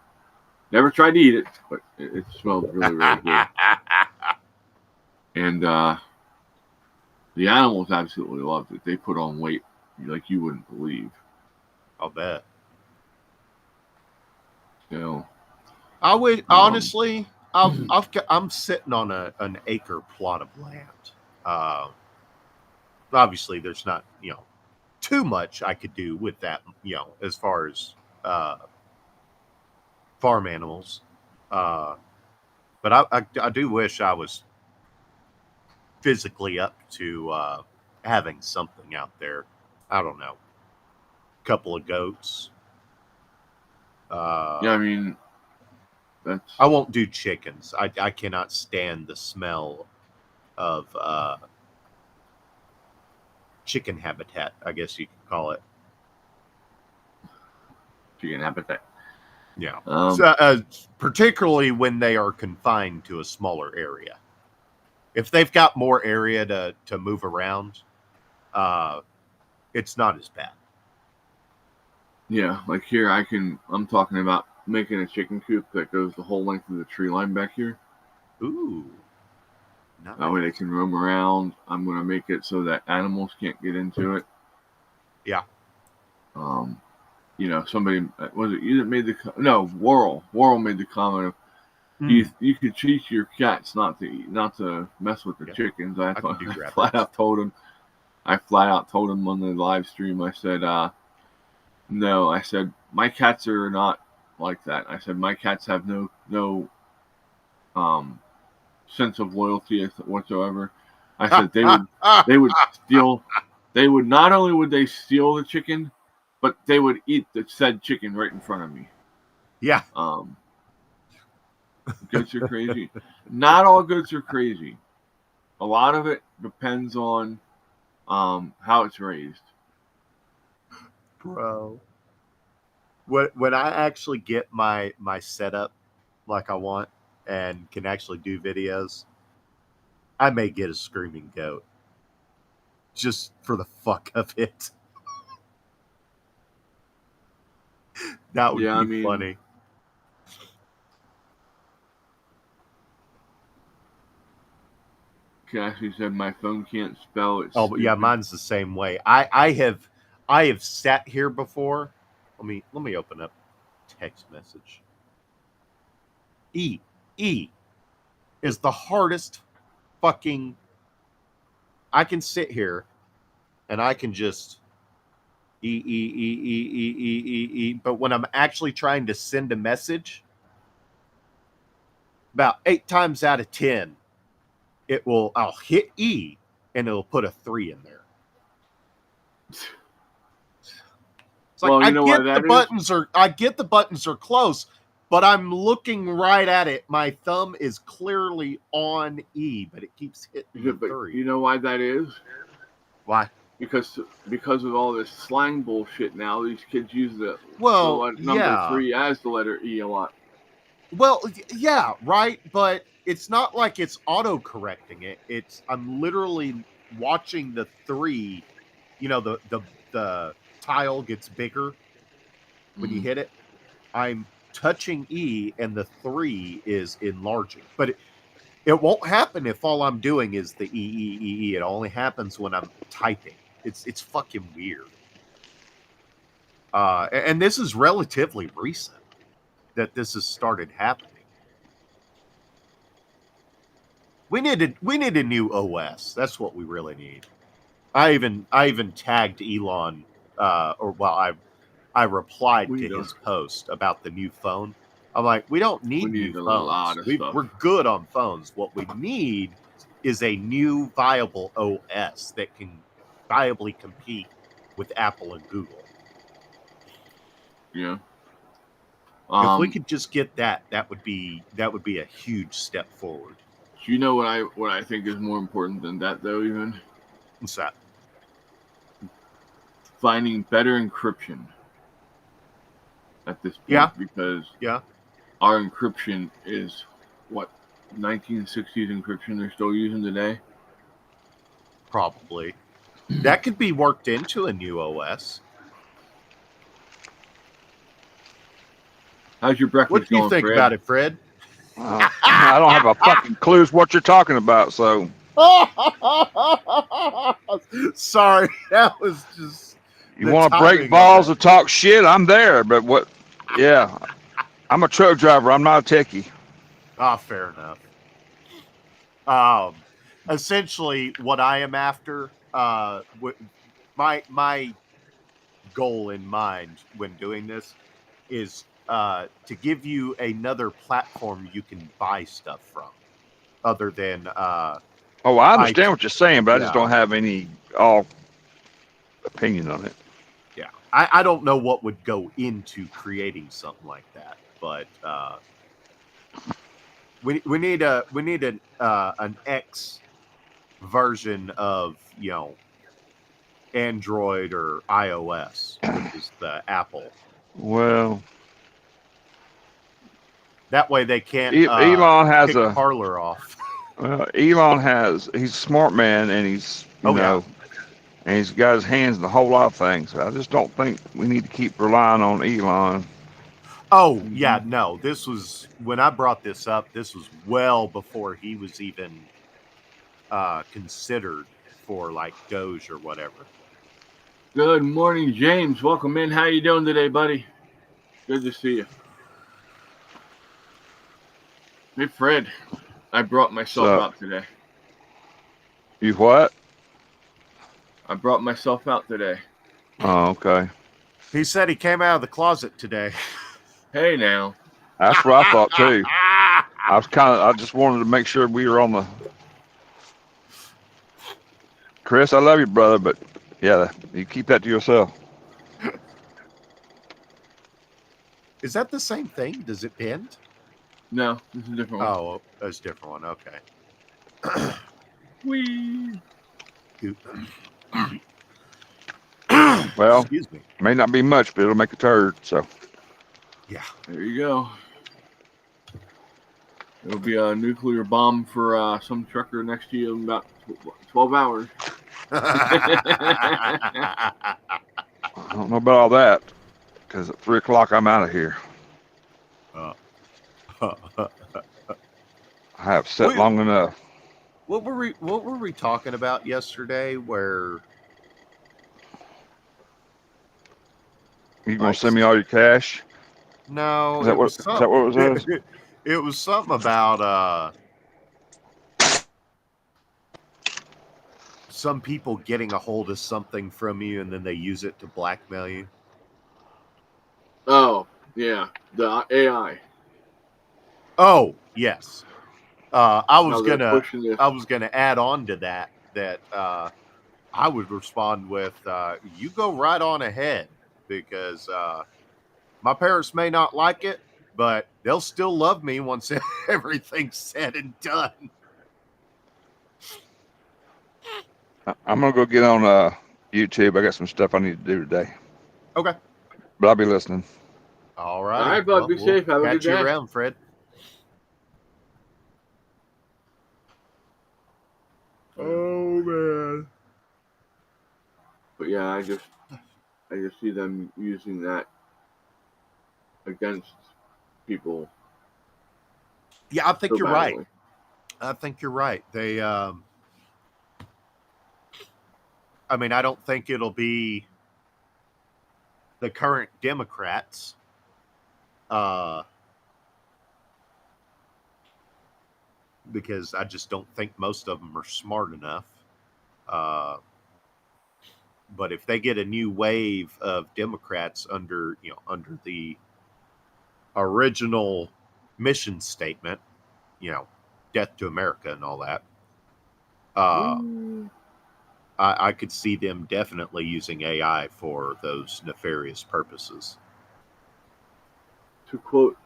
Never tried to eat it, but it smells really, really good. And the animals absolutely loved it. They put on weight like you wouldn't believe. I'll bet. You know, I would honestly. I'm sitting on an acre plot of land. Obviously, there's not too much I could do with that. As far as farm animals. But I do wish I was physically up to having something out there. I don't know, a couple of goats. yeah, I mean, that's I won't do chickens. I cannot stand the smell of chicken habitat, I guess you could call it. chicken habitat. Yeah. Um, Particularly when they are confined to a smaller area. If they've got more area to move around, it's not as bad. Yeah, like here I'm talking about making a chicken coop that goes the whole length of the tree line back here. Ooh. Nice. That way they can roam around. I'm going to make it so that animals can't get into it. Yeah. Somebody, was it you that made Worrell made the comment of, you could teach your cats not to mess with the chickens. I flat out told him on the live stream, I said, no, I said, my cats are not like that. I said, my cats have no sense of loyalty whatsoever. I said they would steal. They would not only would they steal the chicken, but they would eat the said chicken right in front of me. Yeah. Goats are crazy. Not all goats are crazy. A lot of it depends on how it's raised. Bro. When I actually get my setup like I want and can actually do videos, I may get a screaming goat. Just for the fuck of it. That would be funny. Cassie said my phone can't spell it. Oh, but yeah, mine's the same way. I have sat here before. Let me open up text message. E is the hardest fucking. I can sit here and I can just E. But when I'm actually trying to send a message, about 8 times out of 10, I'll hit E and it'll put a 3 in there. It's like, I get the buttons are close, but I'm looking right at it. My thumb is clearly on E, but it keeps hitting the 3. You know why that is? Why? Because of all this slang bullshit now, these kids use the number 3 as the letter E a lot. Well, yeah, right, but it's not like it's auto-correcting it. I'm literally watching the 3, the tile gets bigger when you hit it. I'm touching E and the 3 is enlarging. But it won't happen if all I'm doing is the E. It only happens when I'm typing. It's fucking weird. And this is relatively recent that this has started happening. We need a new OS. That's what we really need. I even tagged Elon, I replied to his post about the new phone. I'm like, we don't need new phones. We're good on phones. What we need is a new viable OS that can viably compete with Apple and Google. Yeah. If we could just get that would be a huge step forward. Do you know what I think is more important than that, though? Even what's that? Finding better encryption at this point, because our encryption is what 1960s encryption they're still using today. Probably that could be worked into a new OS. How's your breakfast What do you going, think Fred? about it, Fred? I don't have a fucking clue what you're talking about. So Sorry, that was just. you The want to timing break of balls it. and talk shit? I'm there. But what? Yeah, I'm a truck driver. I'm not a techie. Fair enough. Essentially, what I am after, my goal in mind when doing this is to give you another platform you can buy stuff from, other than Oh, I understand I- what you're saying, but I just yeah. don't have any all opinion on it. yeah. I don't know what would go into creating something like that, but we need an X version of Android or iOS, which is the Apple. Well, That way they can't Elon has kick Parler off. Elon has, he's a smart man, and he's and he's got his hands in a whole lot of things. I just don't think we need to keep relying on Elon. Oh yeah, no. This was when I brought this up. This was well before he was even considered for like Doge or whatever. Good morning, James. Welcome in. How you doing today, buddy? Good to see you. Hey, Fred. I brought myself out today. You what? I brought myself out today. Oh, okay. He said he came out of the closet today. Hey, now. That's what I thought too. I just wanted to make sure we were on the. Chris, I love you, brother, but yeah, you keep that to yourself. Is that the same thing? Does it bend? No, this is a different one. Oh, that's a different one. Okay. Whee! Well, excuse me. May not be much, but it'll make a turd. So. Yeah. There you go. It'll be a nuclear bomb for some trucker next to you in about 12 hours. I don't know about all that, because at 3 o'clock I'm out of here. I have set long enough. What were we talking about yesterday? Where You gonna send me all your cash? no, Is that what it was? It was something about some people getting a hold of something from you and then they use it to blackmail you. Oh, yeah. The AI. Oh, yes. I was No, gonna add on to that I would respond with you go right on ahead, because my parents may not like it, but they'll still love me once everything's said and done. I'm gonna go get on YouTube. I got some stuff I need to do today. Okay. But I'll be listening. All right. All right, bud. Be safe. Have a good day. Catch you around, Fred. Oh man. But yeah, I just see them using that against people. Yeah, I think so you're badly. right. I think you're right. They I mean, I don't think it'll be the current Democrats. Because I just don't think most of them are smart enough. But if they get a new wave of Democrats under the original mission statement, death to America and all that, I could see them definitely using AI for those nefarious purposes. To quote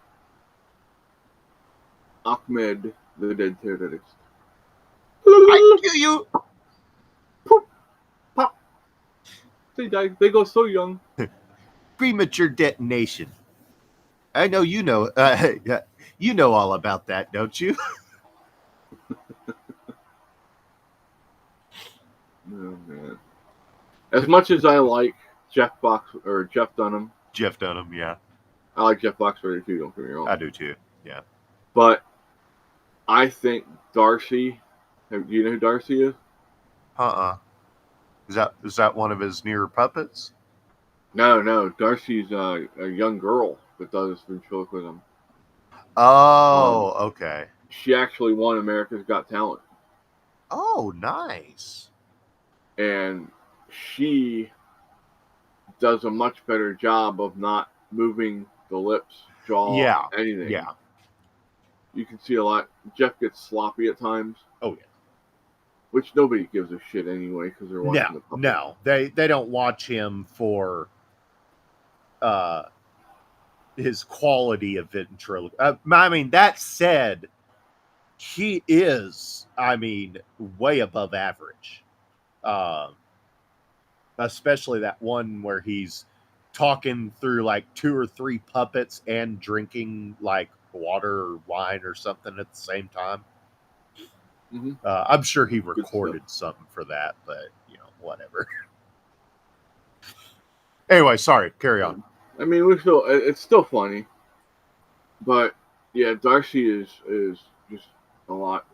Ahmed, the dead terrorist. I kill you. Poop, pop. They die. They go so young. Premature detonation. I know you know. You know all about that, don't you? Oh man. As much as I like Jeff Dunham. Jeff Dunham, yeah. I like Jeff Foxworthy too. Don't get me wrong. I do too. Yeah. But I think Darcy. Do you know who Darcy is? Is that one of his near puppets? No. Darcy's a young girl that does ventriloquism. Oh, okay. She actually won America's Got Talent. Oh, nice. And she does a much better job of not moving the lips, jaw, anything. Yeah. You can see a lot. Jeff gets sloppy at times. Oh, yeah. Which nobody gives a shit anyway because they're watching the puppet. No. They don't watch him for his quality of ventriloquism. I mean, that said, he is, way above average. Especially that one where he's talking through like 2 or 3 puppets and drinking like water or wine or something at the same time. Mm-hmm. I'm sure he recorded something for that, but whatever. Anyway, sorry, carry on. I mean, it's still funny, but yeah, Darcy is just a lot,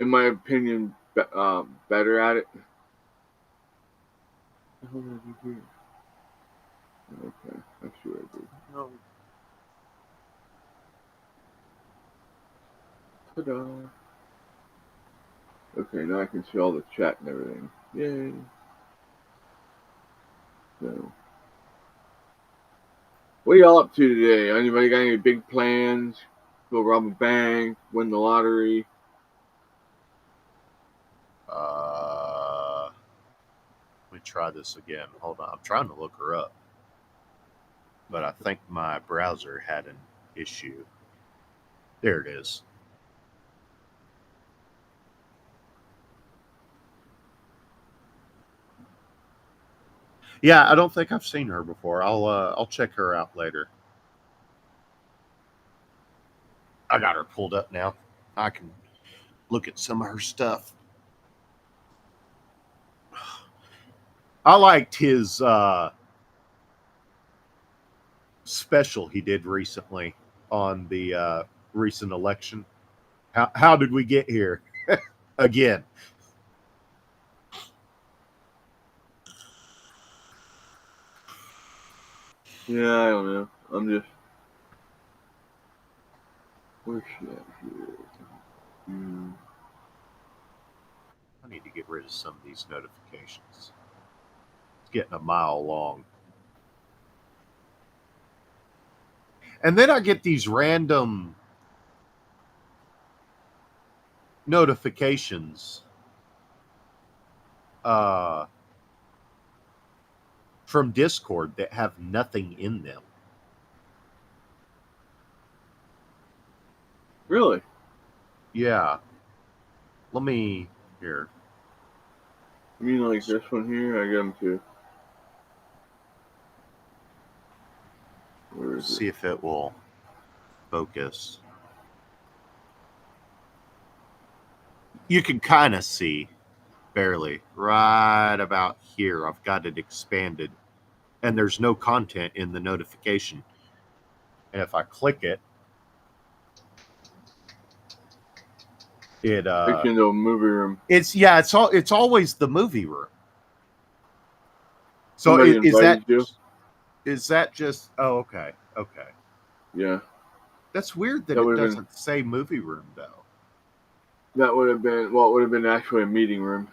in my opinion, better at it. Okay, I see what I did. No. Ta-da. Okay, now I can see all the chat and everything. Yay. So, what are y'all up to today? Anybody got any big plans? Go rob a bank, win the lottery? Let me try this again. Hold on. I'm trying to look her up. But I think my browser had an issue. There it is. Yeah, I don't think I've seen her before. I'll check her out later. I got her pulled up now. I can look at some of her stuff. I liked his special he did recently on the recent election. How did we get here? Again. Yeah, I don't know. I'm just... Where's she at here? I need to get rid of some of these notifications. It's getting a mile long. And then I get these random notifications from Discord that have nothing in them. Really? Yeah. Let me... Here. You mean like this one here? I got them too. Where is See if it will focus. You can kind of see, barely, right about here. I've got it expanded, and there's no content in the notification. And if I click it, it takes you into a movie room. It's always the movie room. So is that just? Oh, okay. Yeah. That's weird that it doesn't say movie room though. That would have been, well, it would have been actually a meeting room.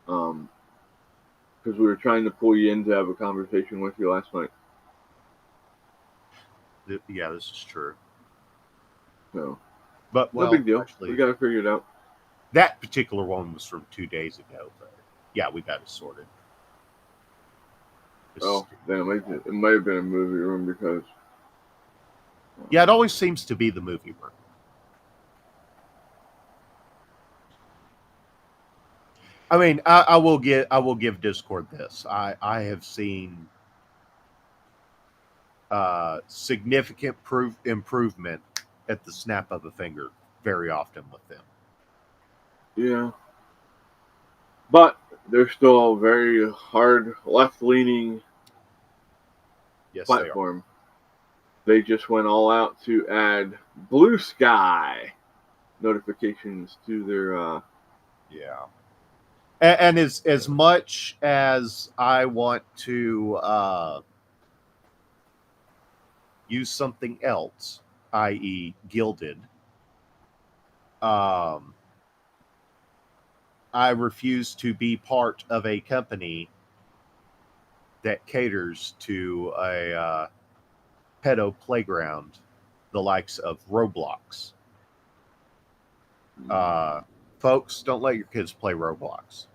Because we were trying to pull you in to have a conversation with you last night. Yeah, this is true. So, but no big deal. Actually, we got to figure it out. That particular one was from 2 days ago, but yeah, we got it sorted. Then it might have been a movie room because... Yeah, it always seems to be the movie room. I mean, I will give Discord this. I have seen significant improvement at the snap of a finger very often with them. Yeah. But they're still a very hard left-leaning platform. they just went all out to add Blue Sky notifications to their. Yeah. And as much as I want to use something else, i.e., Gilded, I refuse to be part of a company that caters to a pedo playground, the likes of Roblox. Folks, don't let your kids play Roblox.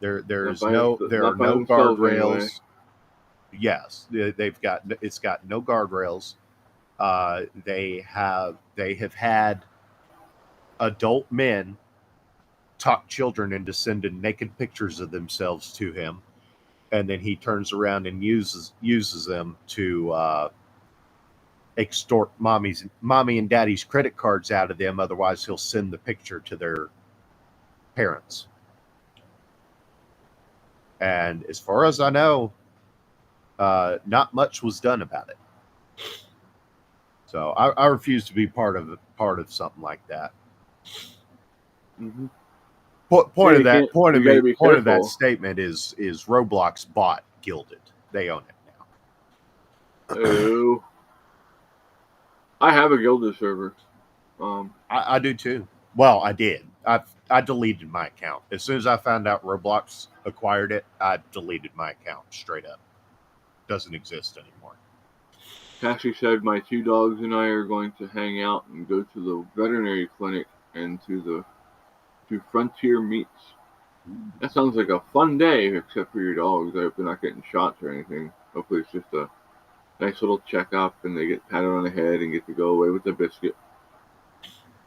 There are no guardrails. Anyway. Yes, it's got no guardrails. They have had adult men talk children into sending naked pictures of themselves to him, and then he turns around and uses them to extort mommy and daddy's credit cards out of them. Otherwise, he'll send the picture to their parents. And as far as I know, not much was done about it. So I refuse to be part of something like that. Mm-hmm. Point of that statement is Roblox bought Gilded. They own it now. Oh, I have a Gilded server. I do too. Well, I did. I deleted my account as soon as I found out Roblox acquired it. I deleted my account straight up. Doesn't exist anymore. Cassie said my 2 dogs and I are going to hang out and go to the veterinary clinic and to Frontier Meats. That sounds like a fun day, except for your dogs. I hope they're not getting shots or anything. Hopefully it's just a nice little checkup and they get patted on the head and get to go away with the biscuit.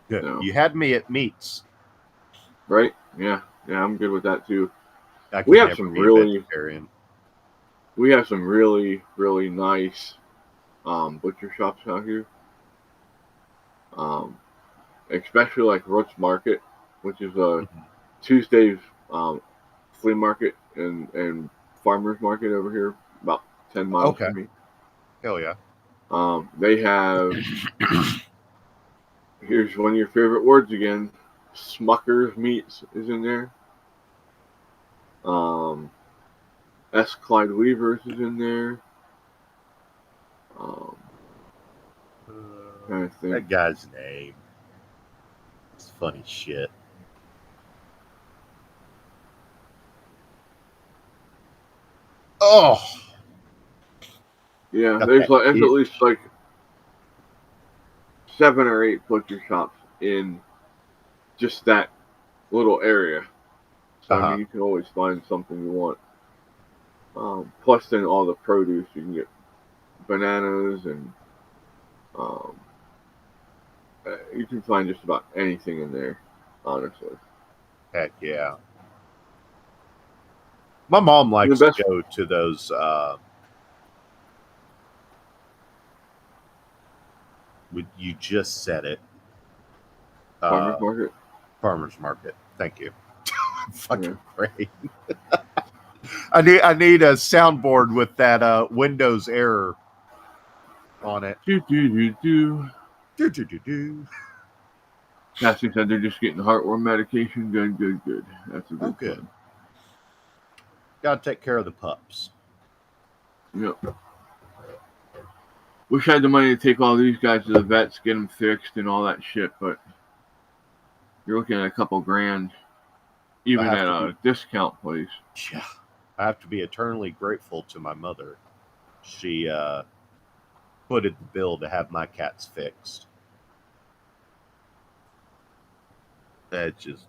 Good. You had me at Meats. Right? Yeah, I'm good with that too. We have some really nice butcher shops out here. Especially like Roots Market, which is a Tuesday's flea market and farmers market over here, about 10 miles from me. Hell yeah. They have here's one of your favorite words again. Smucker's Meats is in there. S. Clyde Weavers is in there. Trying to think. That guy's name. It's funny shit. Oh. Yeah, there's at least like 7 or 8 butcher shops in just that little area. So I mean, you can always find something you want. Plus, then all the produce you can get bananas and you can find just about anything in there. Honestly. Heck yeah. My mom likes to go to those. You just said it. Farmers market. Farmers market. Thank you. Fucking great. I need a soundboard with that Windows error on it. Do. Cassie said they're just getting heartworm medication. Good. That's a good one. Gotta take care of the pups. Yep. Wish I had the money to take all these guys to the vets, get them fixed and all that shit, but you're looking at a couple grand, even at a discount place. Yeah. I have to be eternally grateful to my mother. She footed the bill to have my cats fixed. Dude,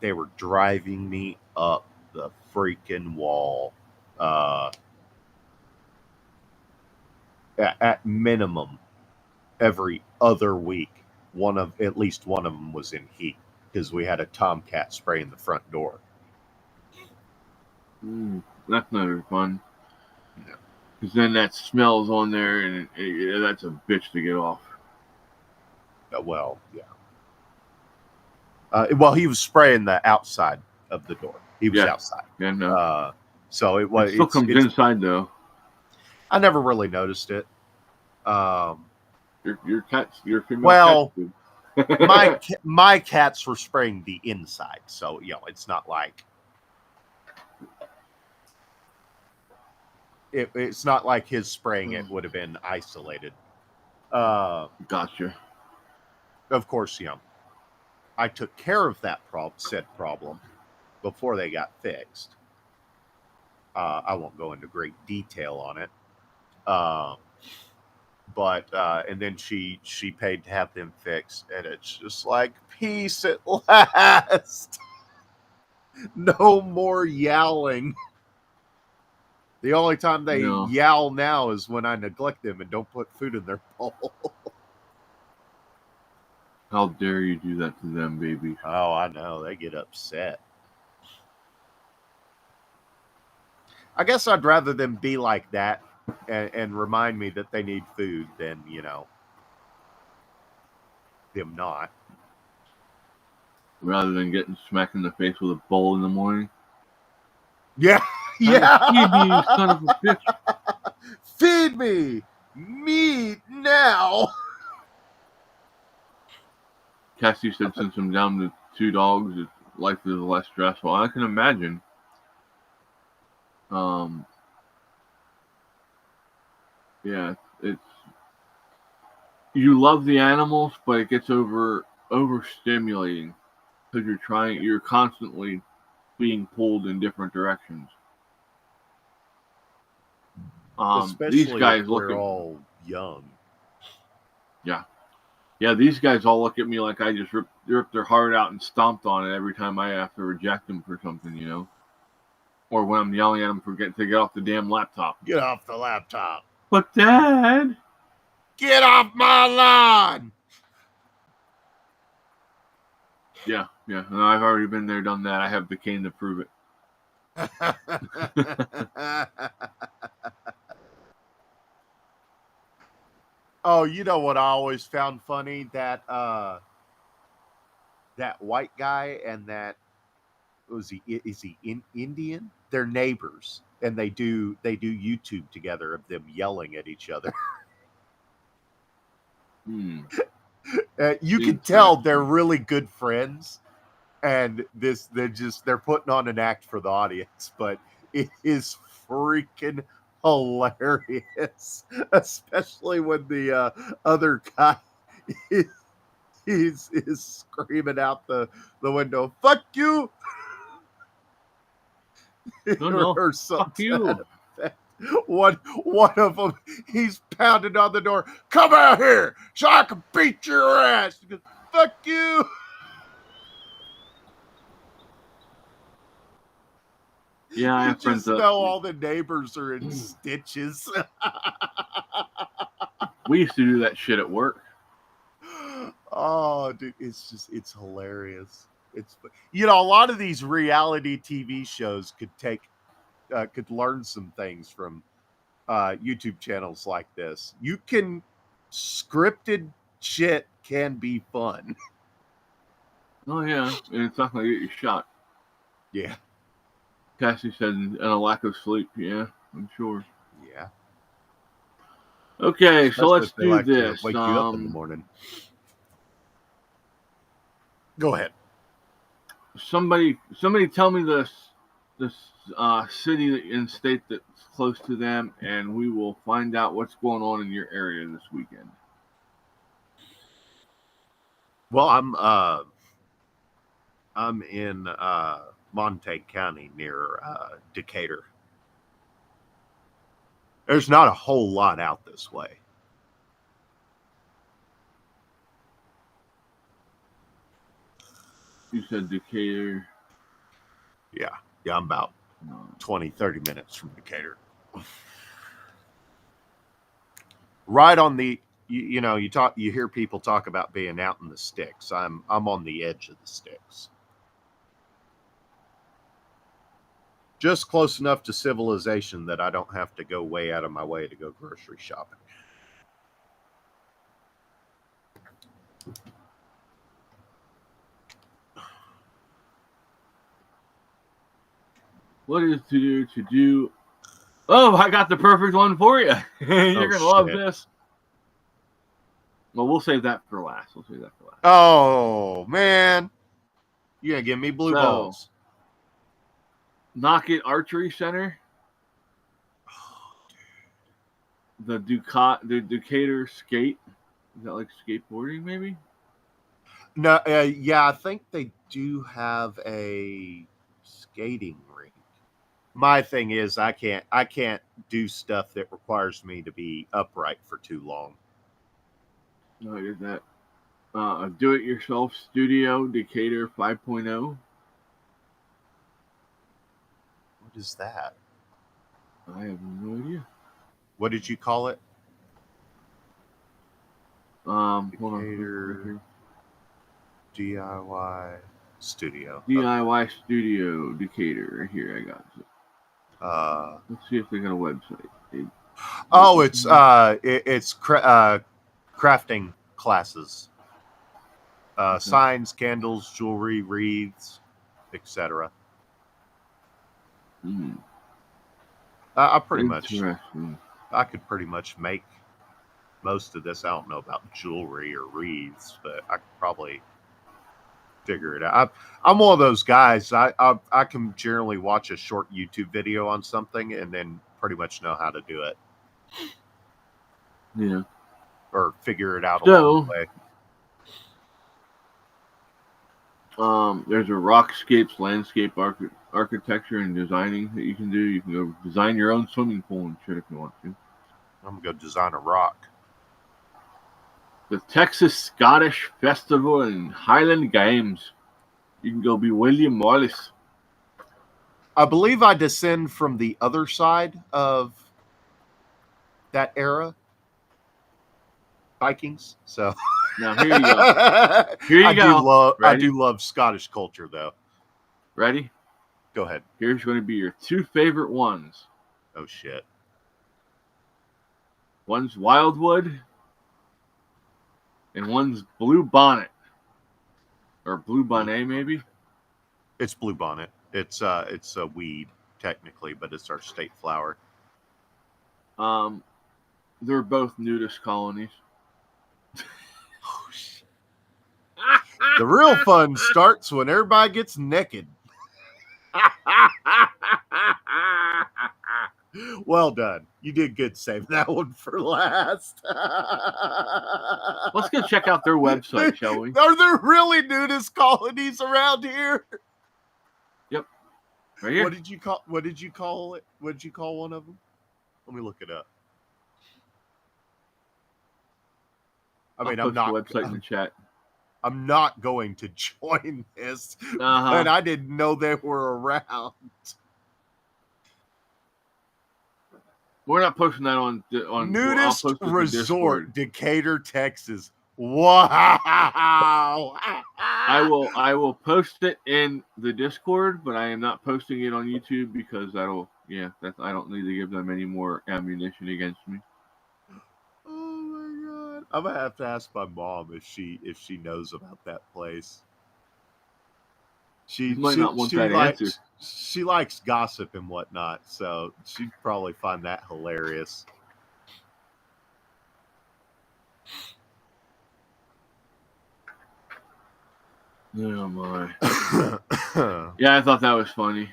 they were driving me up the freaking wall. At minimum, every other week, at least one of them was in heat because we had a tomcat spraying the front door. That's never fun. Because then that smell's on there, and that's a bitch to get off. Well, yeah. Well, he was spraying the outside of the door. He was outside. Yeah, no. So it was. It still comes inside, though. I never really noticed it. Your cats, your female Well, cats. my cats were spraying the inside, so it's not like it's not like his spraying it would have been isolated. Gotcha. Of course, I took care of that said problem before they got fixed. I won't go into great detail on it. But and then she paid to have them fixed, and it's just like peace at last. No more yowling. The only time they yowl now is when I neglect them and don't put food in their bowl. How dare you do that to them, baby? Oh, I know. They get upset. I guess I'd rather them be like that and remind me that they need food than, them not. Rather than getting smacked in the face with a bowl in the morning. Yeah. Yeah. Feed me, you son of a bitch. Feed me. Meat now. Cassie said since I'm down to 2 dogs, life is less stressful. I can imagine. Yeah, you love the animals, but it gets overstimulating because you're constantly being pulled in different directions. Especially these guys if we're all young. Yeah, these guys all look at me like I just ripped their heart out and stomped on it every time I have to reject them for something, Or when I'm yelling at them for to get off the damn laptop. Get off the laptop. But Dad! Get off my lawn! Yeah. And I've already been there, done that. I have the cane to prove it. Oh, you know what I always found funny? That white guy and that is he Indian? They're neighbors, and they do YouTube together of them yelling at each other. You can tell they're really good friends, and they're putting on an act for the audience, but it is freaking hilarious, especially when the other guy is screaming out the window, "Fuck you!" No, or something. Fuck you. One of them, he's pounding on the door. "Come out here so I can beat your ass." He goes, "Fuck you." Yeah, I have friends that all the neighbors are in stitches. We used to do that shit at work. Oh, dude, it's hilarious. A lot of these reality TV shows could learn some things from YouTube channels like this. Scripted shit can be fun. Oh yeah, and it's not gonna get you shot. Yeah. Cassie said, and a lack of sleep. Yeah, I'm sure. Yeah. Okay, so let's do this. Wake you up in the morning. Go ahead. Somebody tell me this city and state that's close to them, and we will find out what's going on in your area this weekend. Well, I'm in Montague County near Decatur. There's not a whole lot out this way. You said Decatur. Yeah, I'm about 20, 30 minutes from Decatur. Right on the, you hear people talk about being out in the sticks. I'm on the edge of the sticks. Just close enough to civilization that I don't have to go way out of my way to go grocery shopping. What is to do? Oh, I got the perfect one for you. You're going to love this. Well, we'll save that for last. Oh man, you gonna give me blue So- balls? Knockett Archery Center. The Decatur Skate. Is that like skateboarding, maybe? No, yeah, I think they do have a skating rink. My thing is, I can't do stuff that requires me to be upright for too long. No, I did that. A do-it-yourself studio, Decatur 5.0. What is that? I have no idea. What did you call it? Hold on. Decatur DIY Studio. DIY Studio Decatur. Right here, I got it. Let's see if they got a website. Oh, it's crafting classes. Okay. Signs, candles, jewelry, wreaths, etc. I pretty much, Interesting. I could pretty much make most of this. I don't know about jewelry or wreaths, but I could probably figure it out. I'm one of those guys. I can generally watch a short YouTube video on something and then pretty much know how to do it Yeah. or figure it out So- along the way. There's a Rockscapes landscape architecture and designing that you can do. You can go design your own swimming pool and shit if you want to. I'm gonna go design a rock. The Texas Scottish Festival and Highland Games. You can go be William Wallace. I believe I descend from the other side of that era, Vikings. So Now here you go. Here you I go. Ready? do love Scottish culture, though. Ready? Go ahead. Here's going to be your two favorite ones. Oh shit. One's Wildwood, and one's Blue Bonnet, or Blue Bonnet, maybe. It's bluebonnet. It's a weed technically, but it's our state flower. They're both nudist colonies. Oh, shit. The real fun starts when everybody gets naked. Well done. You did good saving that one for last. Let's go check out their website, shall we? Are there really nudist colonies around here? Right here. What did you call it? What did you call one of them? Let me look it up. I mean, I'll I'm post not the website in the chat. I'm not going to join this, Uh-huh. and I didn't know they were around. We're not posting that on I'll Nudist post it to Resort, Discord. Decatur, Texas. Wow! I will post it in the Discord, but I am not posting it on YouTube because I don't need to give them any more ammunition against me. Oh my god! I'm gonna have to ask my mom if she knows about that place. She You might not want that likes, answer. She likes gossip and whatnot, so she'd probably find that hilarious. Oh my! Yeah, I thought that was funny.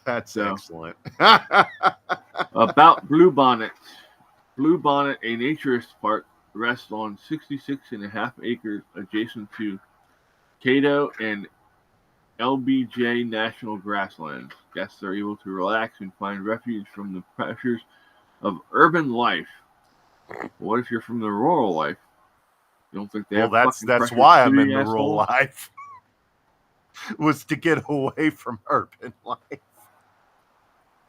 That's So. excellent. About Bluebonnet. Bluebonnet, a naturist park, rests on 66.5 acres adjacent to Cato and LBJ National Grasslands. Guests are able to relax and find refuge from the pressures of urban life. What if you're from the rural life? You don't think they Well, have that's fucking pressures why I'm too, in you the rural asshole? life. Was to get away from urban life.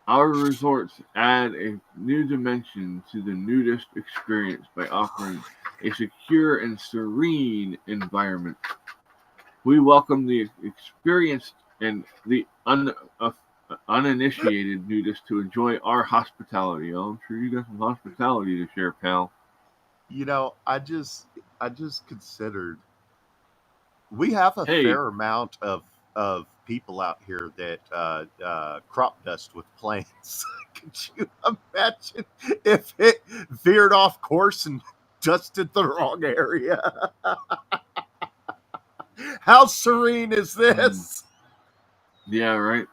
Our resorts add a new dimension to the nudist experience by offering a secure and serene environment. We welcome the experienced and the uninitiated nudist to enjoy our hospitality. Oh, I'm sure you got some hospitality to share, pal. You know, I just considered we have a Hey. fair amount of people out here that crop dust with planes. Could you imagine if it veered off course and dusted the wrong area. How serene is this? Yeah, right.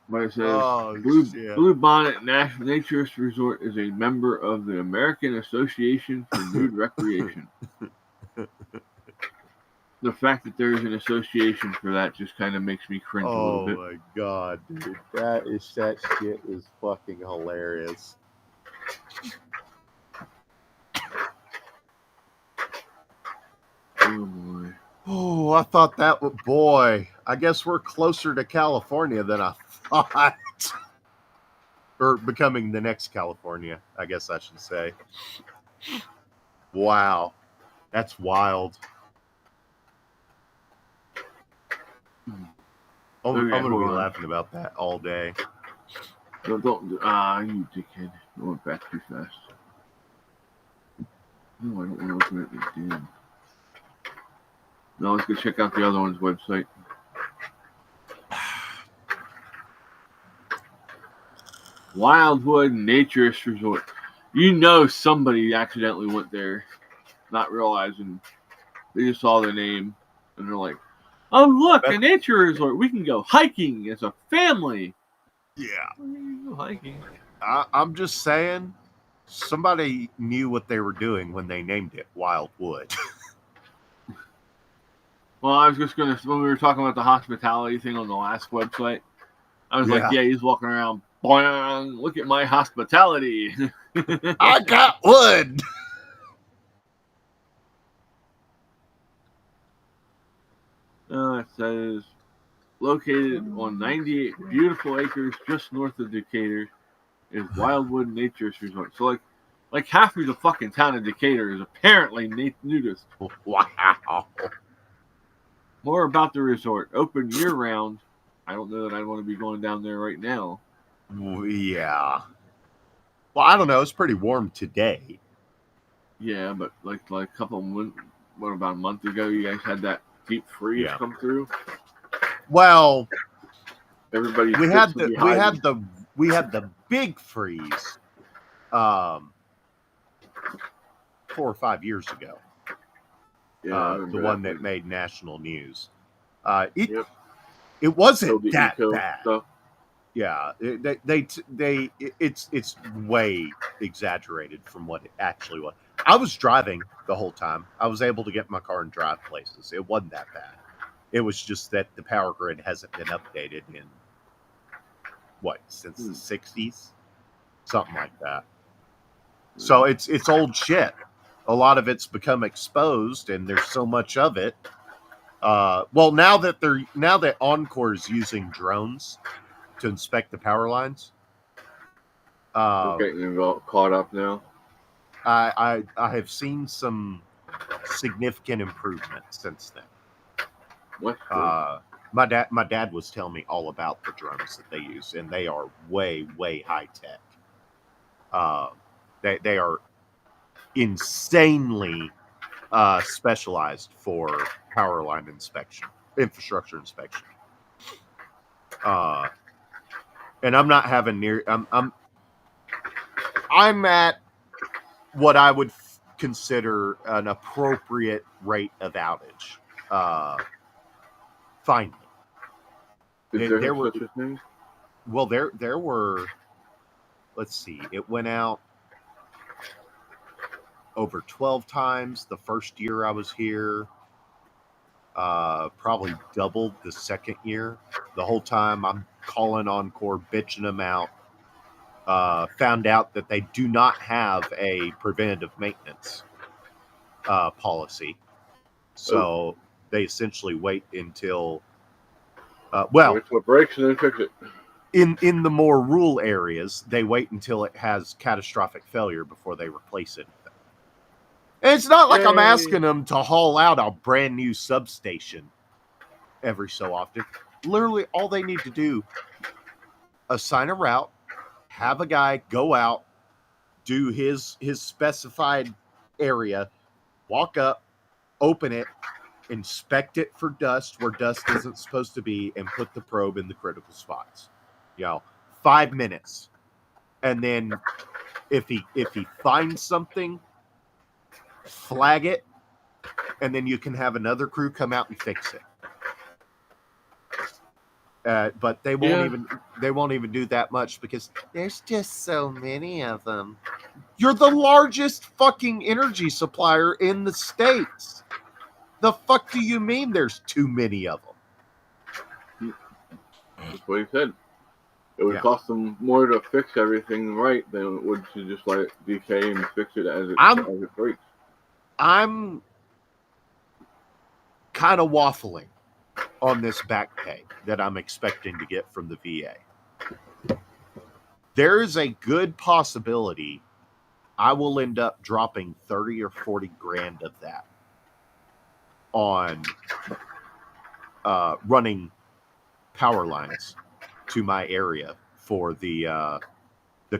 But it says Oh, shit. Blue Bonnet National Naturist Resort is a member of the American Association for Nude Recreation. The fact that there's an association for that just kind of makes me cringe a little bit. Oh my god, dude. That shit is fucking hilarious. Oh boy. Oh, I thought that would, boy, I guess we're closer to California than I thought. Or becoming the next California, I guess I should say. Wow. That's wild. I'm going to be laughing about that all day. Don't, you dickhead. I went back too fast. No, I don't want to open it again. Now let's go check out the other one's website. Wildwood Naturist Resort. You know somebody accidentally went there, not realizing they just saw the name, and they're like, "Oh, look, a nature resort. We can go hiking as a family." Yeah. Go hiking. I'm just saying, somebody knew what they were doing when they named it Wildwood. Well, I was just going to, when we were talking about the hospitality thing on the last website, I was like, yeah, he's walking around, boing, look at my hospitality. I got wood. It says, located on 98 beautiful acres just north of Decatur is Wildwood Naturist Resort. So, like half of the fucking town of Decatur is apparently nudist. Wow. More about the resort. Open year-round. I don't know that I'd want to be going down there right now. Yeah. Well, I don't know. It's pretty warm today. Yeah, but like a couple of months, about a month ago, you guys had that deep freeze come through. Well, everybody we had the big freeze 4 or 5 years ago. Yeah, the one that made national news. It wasn't that bad. Stuff. Yeah, it's way exaggerated from what it actually was. I was driving the whole time. I was able to get my car and drive places. It wasn't that bad. It was just that the power grid hasn't been updated in since the 60s, something like that. So it's old shit. A lot of it's become exposed, and there's so much of it. Well, now that Encore is using drones to inspect the power lines, getting caught up now. I have seen some significant improvement since then. What? My dad was telling me all about the drones that they use, and they are way high tech. They are insanely specialized for power line inspection, infrastructure inspection. And I'm not having near. I'm at what I would consider an appropriate rate of outage. Finally, there were such a thing? Well, there were. Let's see. It went out over 12 times the first year I was here. Probably doubled the second year. The whole time I'm calling Encore, bitching them out. Found out that they do not have a preventative maintenance policy. So they essentially wait until wait till it breaks and then fix it. In the more rural areas, they wait until it has catastrophic failure before they replace it. And it's not like I'm asking them to haul out a brand new substation every so often. Literally, all they need to do, assign a route, have a guy go out, do his specified area, walk up, open it, inspect it for dust where dust isn't supposed to be, and put the probe in the critical spots. 5 minutes. And then if he finds something, flag it, and then you can have another crew come out and fix it. But they won't even do that much because there's just so many of them. You're the largest fucking energy supplier in the States. The fuck do you mean there's too many of them? That's what he said. It would cost them more to fix everything right than it would to just let it decay and fix it as it breaks. I'm kind of waffling on this back pay that I'm expecting to get from the VA. There is a good possibility I will end up dropping 30 or 40 grand of that on running power lines to my area for the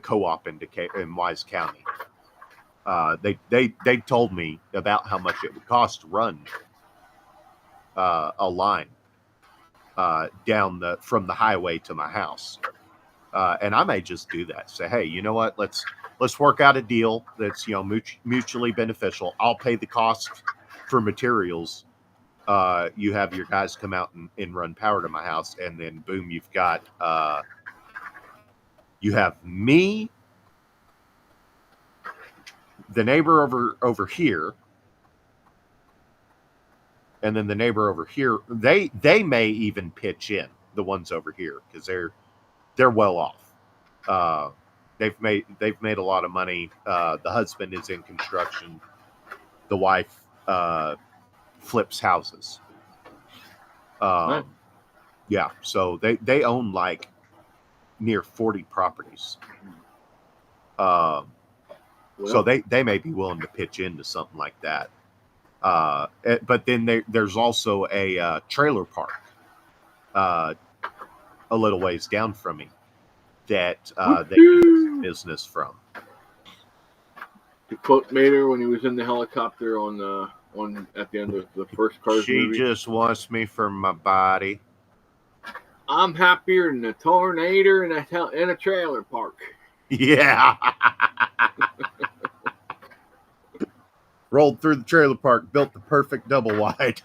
co-op in Wise County. They told me about how much it would cost to run a line down from the highway to my house, and I may just do that. Say, hey, you know what? Let's work out a deal that's mutually beneficial. I'll pay the cost for materials. You have your guys come out and run power to my house, and then boom, you've got you have me, the neighbor over here, and then the neighbor over here. They may even pitch in, the ones over here, because they're well off. They've made a lot of money. The husband is in construction. The wife flips houses. Nice. Yeah, so they own like near 40 properties. So they may be willing to pitch into something like that. But then there's also a trailer park a little ways down from me that they do business from. To quote Mater when he was in the helicopter at the end of the first Cars movie. She just wants me for my body. I'm happier than a tornado in a trailer park. Yeah. Rolled through the trailer park, built the perfect double wide.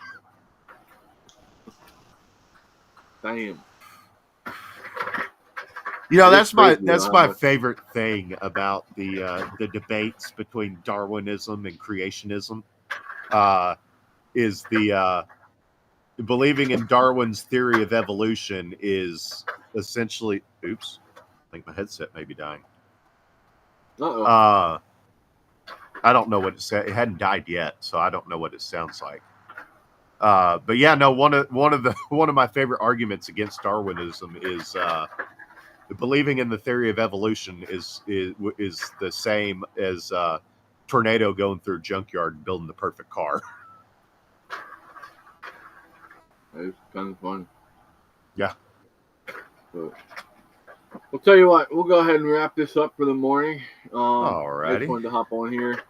Damn. That's my favorite thing about the debates between Darwinism and creationism. Is the believing in Darwin's theory of evolution is essentially. Oops, I think my headset may be dying. Uh-oh. I don't know what it said. It hadn't died yet, so I don't know what it sounds like. But yeah, no. One of my favorite arguments against Darwinism is believing in the theory of evolution is the same as tornado going through a junkyard and building the perfect car. It's kind of fun. Yeah. So, I'll tell you what. We'll go ahead and wrap this up for the morning. Alrighty. I just wanted to hop on here,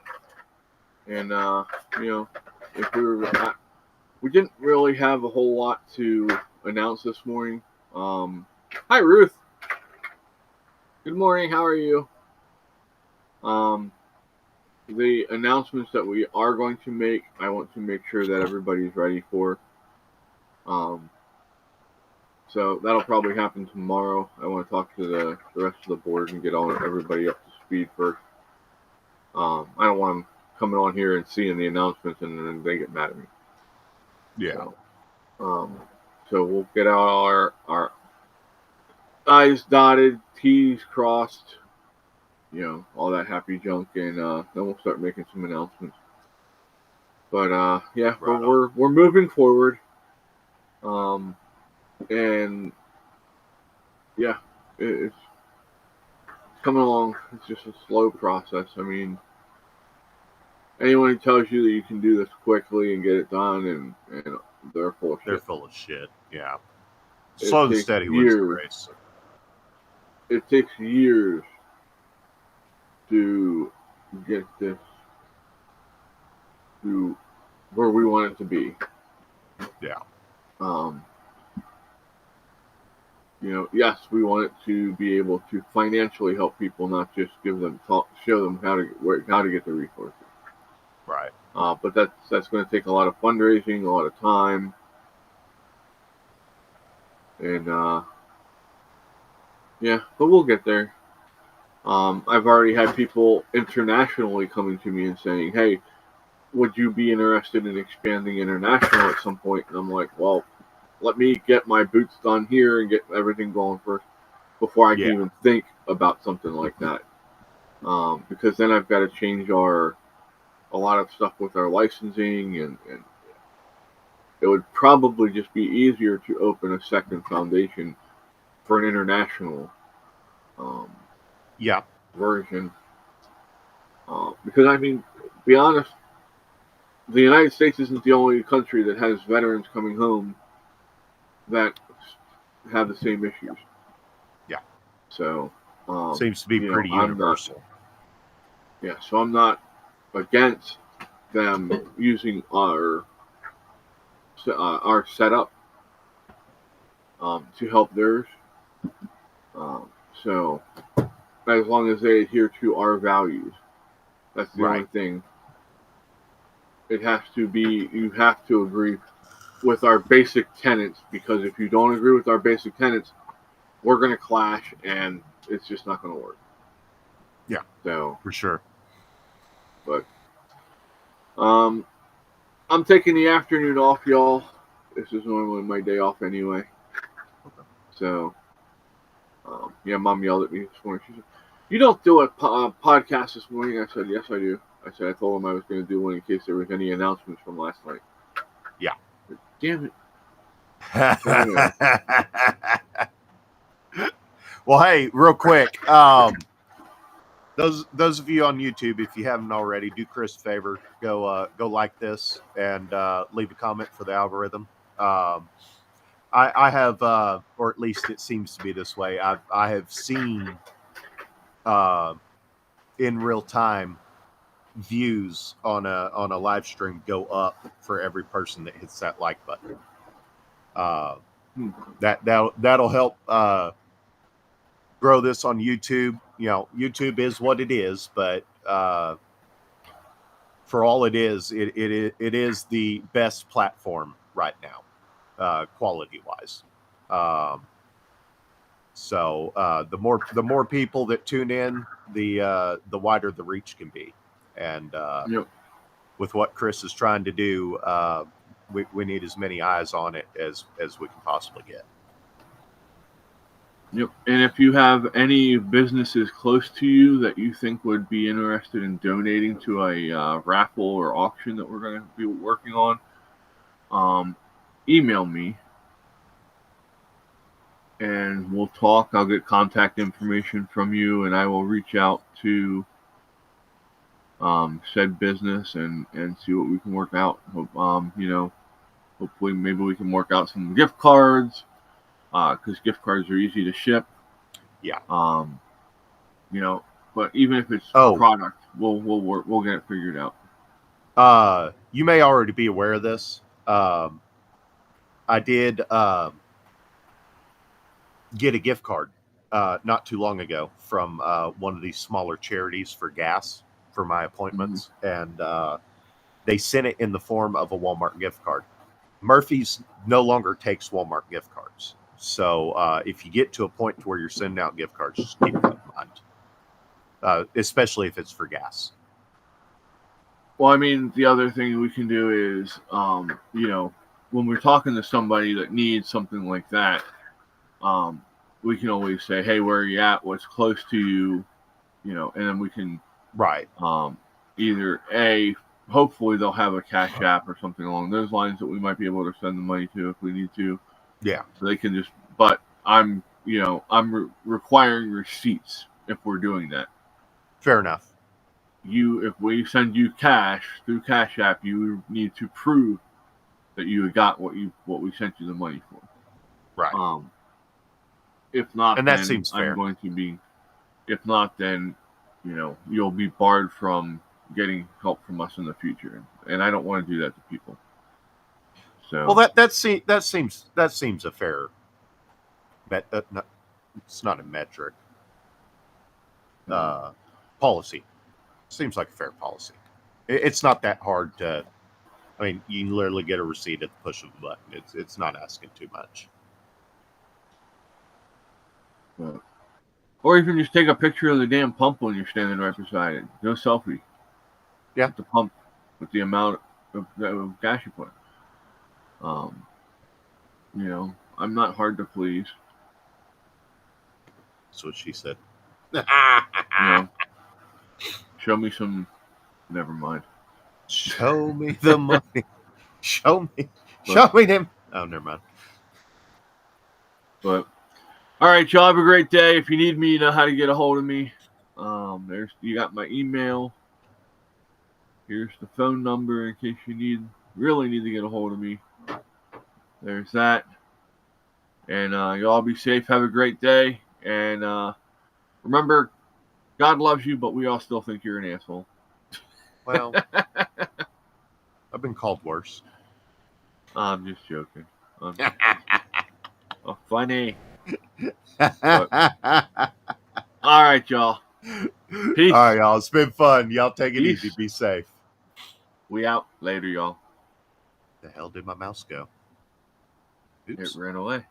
and if we didn't really have a whole lot to announce this morning. Hi, Ruth. Good morning. How are you? The announcements that we are going to make, I want to make sure that everybody's ready for. So that'll probably happen tomorrow. I want to talk to the rest of the board and get everybody up to speed first. I don't want them coming on here and seeing the announcements and then they get mad at me. Yeah. So we'll get out our I's dotted, T's crossed, all that happy junk, and then we'll start making some announcements. But yeah, right, we're moving forward. And yeah, it's coming along. It's just a slow process. I mean, anyone who tells you that you can do this quickly and get it done, and they're full of shit. They're full of shit. Yeah. Slow and steady wins the race. It takes years to get this to where we want it to be. Yeah. yes, we want it to be able to financially help people, not just show them how to get the resources. Right. But that's going to take a lot of fundraising, a lot of time, and yeah, but we'll get there. I've already had people internationally coming to me and saying, "Hey, would you be interested in expanding international at some point?" And I'm like, "Well, let me get my boots done here and get everything going first before I can even think about something like that." Because then I've got to change a lot of stuff with our licensing, and it would probably just be easier to open a second foundation for an international version. Because, I mean, be honest, the United States isn't the only country that has veterans coming home that have the same issues. Yeah. So, seems to be pretty universal. So I'm not against them using our setup to help theirs. So as long as they adhere to our values, that's the only thing. It has to be, you have to agree with our basic tenets, because if you don't agree with our basic tenets, we're going to clash and it's just not going to work. Yeah. So for sure. But I'm taking the afternoon off, y'all. This is normally my day off anyway. So Mom yelled at me this morning. She said, "You don't do a podcast this morning?" I said, "Yes, I do." I said, "I told him I was going to do one in case there was any announcements from last night." Yeah. But, damn it. Well, hey, real quick. Those of you on YouTube, if you haven't already, do Chris a favor. Go like this and leave a comment for the algorithm. I have, or at least it seems to be this way. I have seen in real time views on a live stream go up for every person that hits that like button. That'll help grow this on YouTube. YouTube is what it is, but for all it is the best platform right now, quality wise. So the more people that tune in, the wider the reach can be. And with what Chris is trying to do, we need as many eyes on it as we can possibly get. Yep. And if you have any businesses close to you that you think would be interested in donating to a raffle or auction that we're going to be working on, email me and we'll talk. I'll get contact information from you, and I will reach out to said business and see what we can work out. Hopefully maybe we can work out some gift cards, because gift cards are easy to ship. Yeah. But even if it's product, we'll get it figured out. You may already be aware of this. I did get a gift card not too long ago from one of these smaller charities for gas for my appointments, and they sent it in the form of a Walmart gift card. Murphy's no longer takes Walmart gift cards. So if you get to a point where you're sending out gift cards, just keep that in mind, especially if it's for gas. Well, I mean, the other thing we can do is, when we're talking to somebody that needs something like that, we can always say, "Hey, where are you at? What's close to you?" And then we can either hopefully they'll have a Cash App or something along those lines that we might be able to send the money to if we need to. Yeah. So they can just, but I'm requiring receipts if we're doing that. Fair enough. If we send you cash through Cash App, you need to prove that you got what we sent you the money for. Right. If not, and that then seems fair. I'm going to be. If not, then you'll be barred from getting help from us in the future, and I don't want to do that to people. So well, that seems a fair It's not a metric. Policy. Seems like a fair policy. It's not that hard to. I mean, you can literally get a receipt at the push of a button. It's not asking too much. Or even just take a picture of the damn pump when you're standing right beside it. No selfie. Yeah. With the pump, with the amount of gas you put. You know, I'm not hard to please. That's what she said. You know, show me some. Never mind. Show me the money. Show me them. Oh, never mind. But all right, y'all have a great day. If you need me, you know how to get a hold of me. You got my email. Here's the phone number in case you really need to get a hold of me. There's that. And y'all be safe. Have a great day. And remember, God loves you, but we all still think you're an asshole. Well, I've been called worse. I'm just joking. Oh, funny. All right, y'all. Peace. All right, y'all. It's been fun. Y'all take it Peace. easy. Be safe. We out. Later, y'all. The hell did my mouse go? Oops. It ran away.